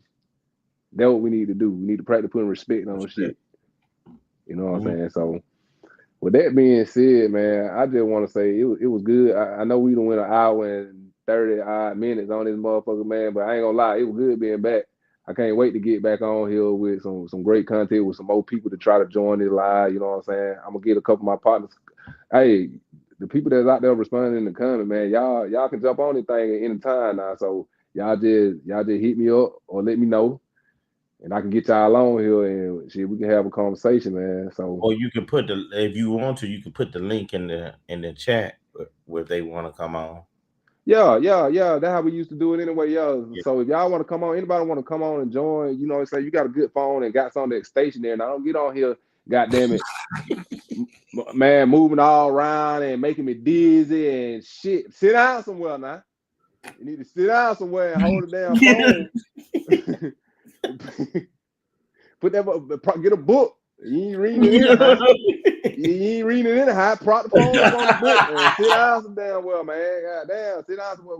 That's what we need to do. We need to practice putting respect on shit. You know what I'm saying? So, with that being said, man, I just want to say it was good. I know we done went an hour and 30 odd minutes on this motherfucker, man, but I ain't gonna lie, it was good being back. I can't wait to get back on here with some great content with some more people to try to join this live. You know what I'm saying? I'm gonna get a couple of my partners. Hey, the people that's out there responding in the comment, man, y'all can jump on this thing at any time now. So y'all just hit me up or let me know. And I can get y'all on here and shit, we can have a conversation, man. So, or you can put if you want to, you can put the link in the chat where they want to come on. Yeah. That's how we used to do it anyway. Yeah. So if y'all want to come on, anybody want to come on and join, you know, say you got a good phone and got something that's stationary. And I don't get on here, goddamn it, man, moving all around and making me dizzy and shit. Sit down somewhere now. You need to sit down somewhere and hold the damn phone. Put that, get a book. You ain't reading it anyhow. You ain't reading it anyhow. Prop the phone up on the book and sit down some damn well, man. God damn, sit down somewhere.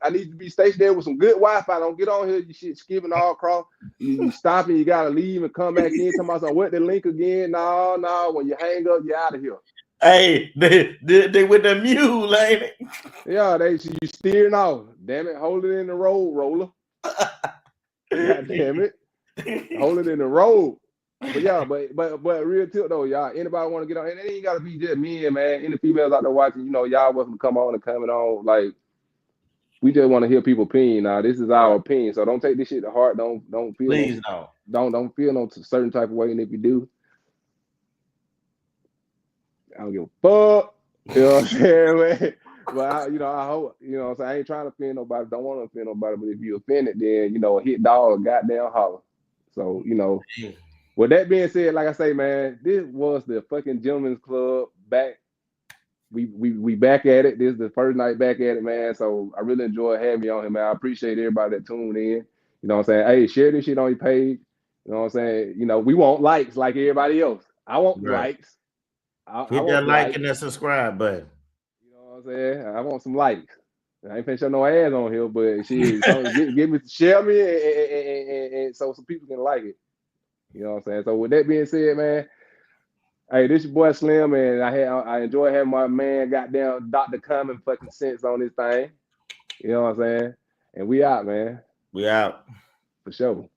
I need to be stationed there with some good Wi-Fi. Don't get on here, you shit skipping all across. You stopping, you gotta leave and come back in. Talking about what the link again. No. When you hang up, you're out of here. Hey, they with the mule, ain't it? Yeah, you steering off. Damn it, hold it in the road, roller. God damn it. Hold it in the road. But yeah, but real tip though, y'all. Anybody want to get on? And it ain't gotta be just men, man. Any females out there watching, you know, y'all welcome to come on and comment on. Like, we just want to hear people's opinion. Now, this is our opinion, so don't take this shit to heart. Don't feel. Please don't feel no certain type of way. And if you do, I don't give a fuck. You know what I'm saying, man? But I hope, you know what I'm saying, I ain't trying to offend nobody. Don't want to offend nobody. But if you offended, then hit dog, goddamn holler. So with that being said, like I say, man, this was the fucking Gentlemen's Club back. We back at it. This is the first night back at it, man. So I really enjoy having you on here, man. I appreciate everybody that tuned in. You know what I'm saying? Hey, share this shit on your page. You know what I'm saying? We want likes like everybody else. I want likes. Hit that like and that subscribe button. You know what what I'm saying? I want some likes. I ain't finna show no ass on here, but shit, give me, share me, and so some people can like it. You know what I'm saying? So with that being said, man, hey, this your boy Slim, and I enjoy having my man goddamn Dr. Common fucking sense on this thing. You know what I'm saying? And we out, man. We out. For sure.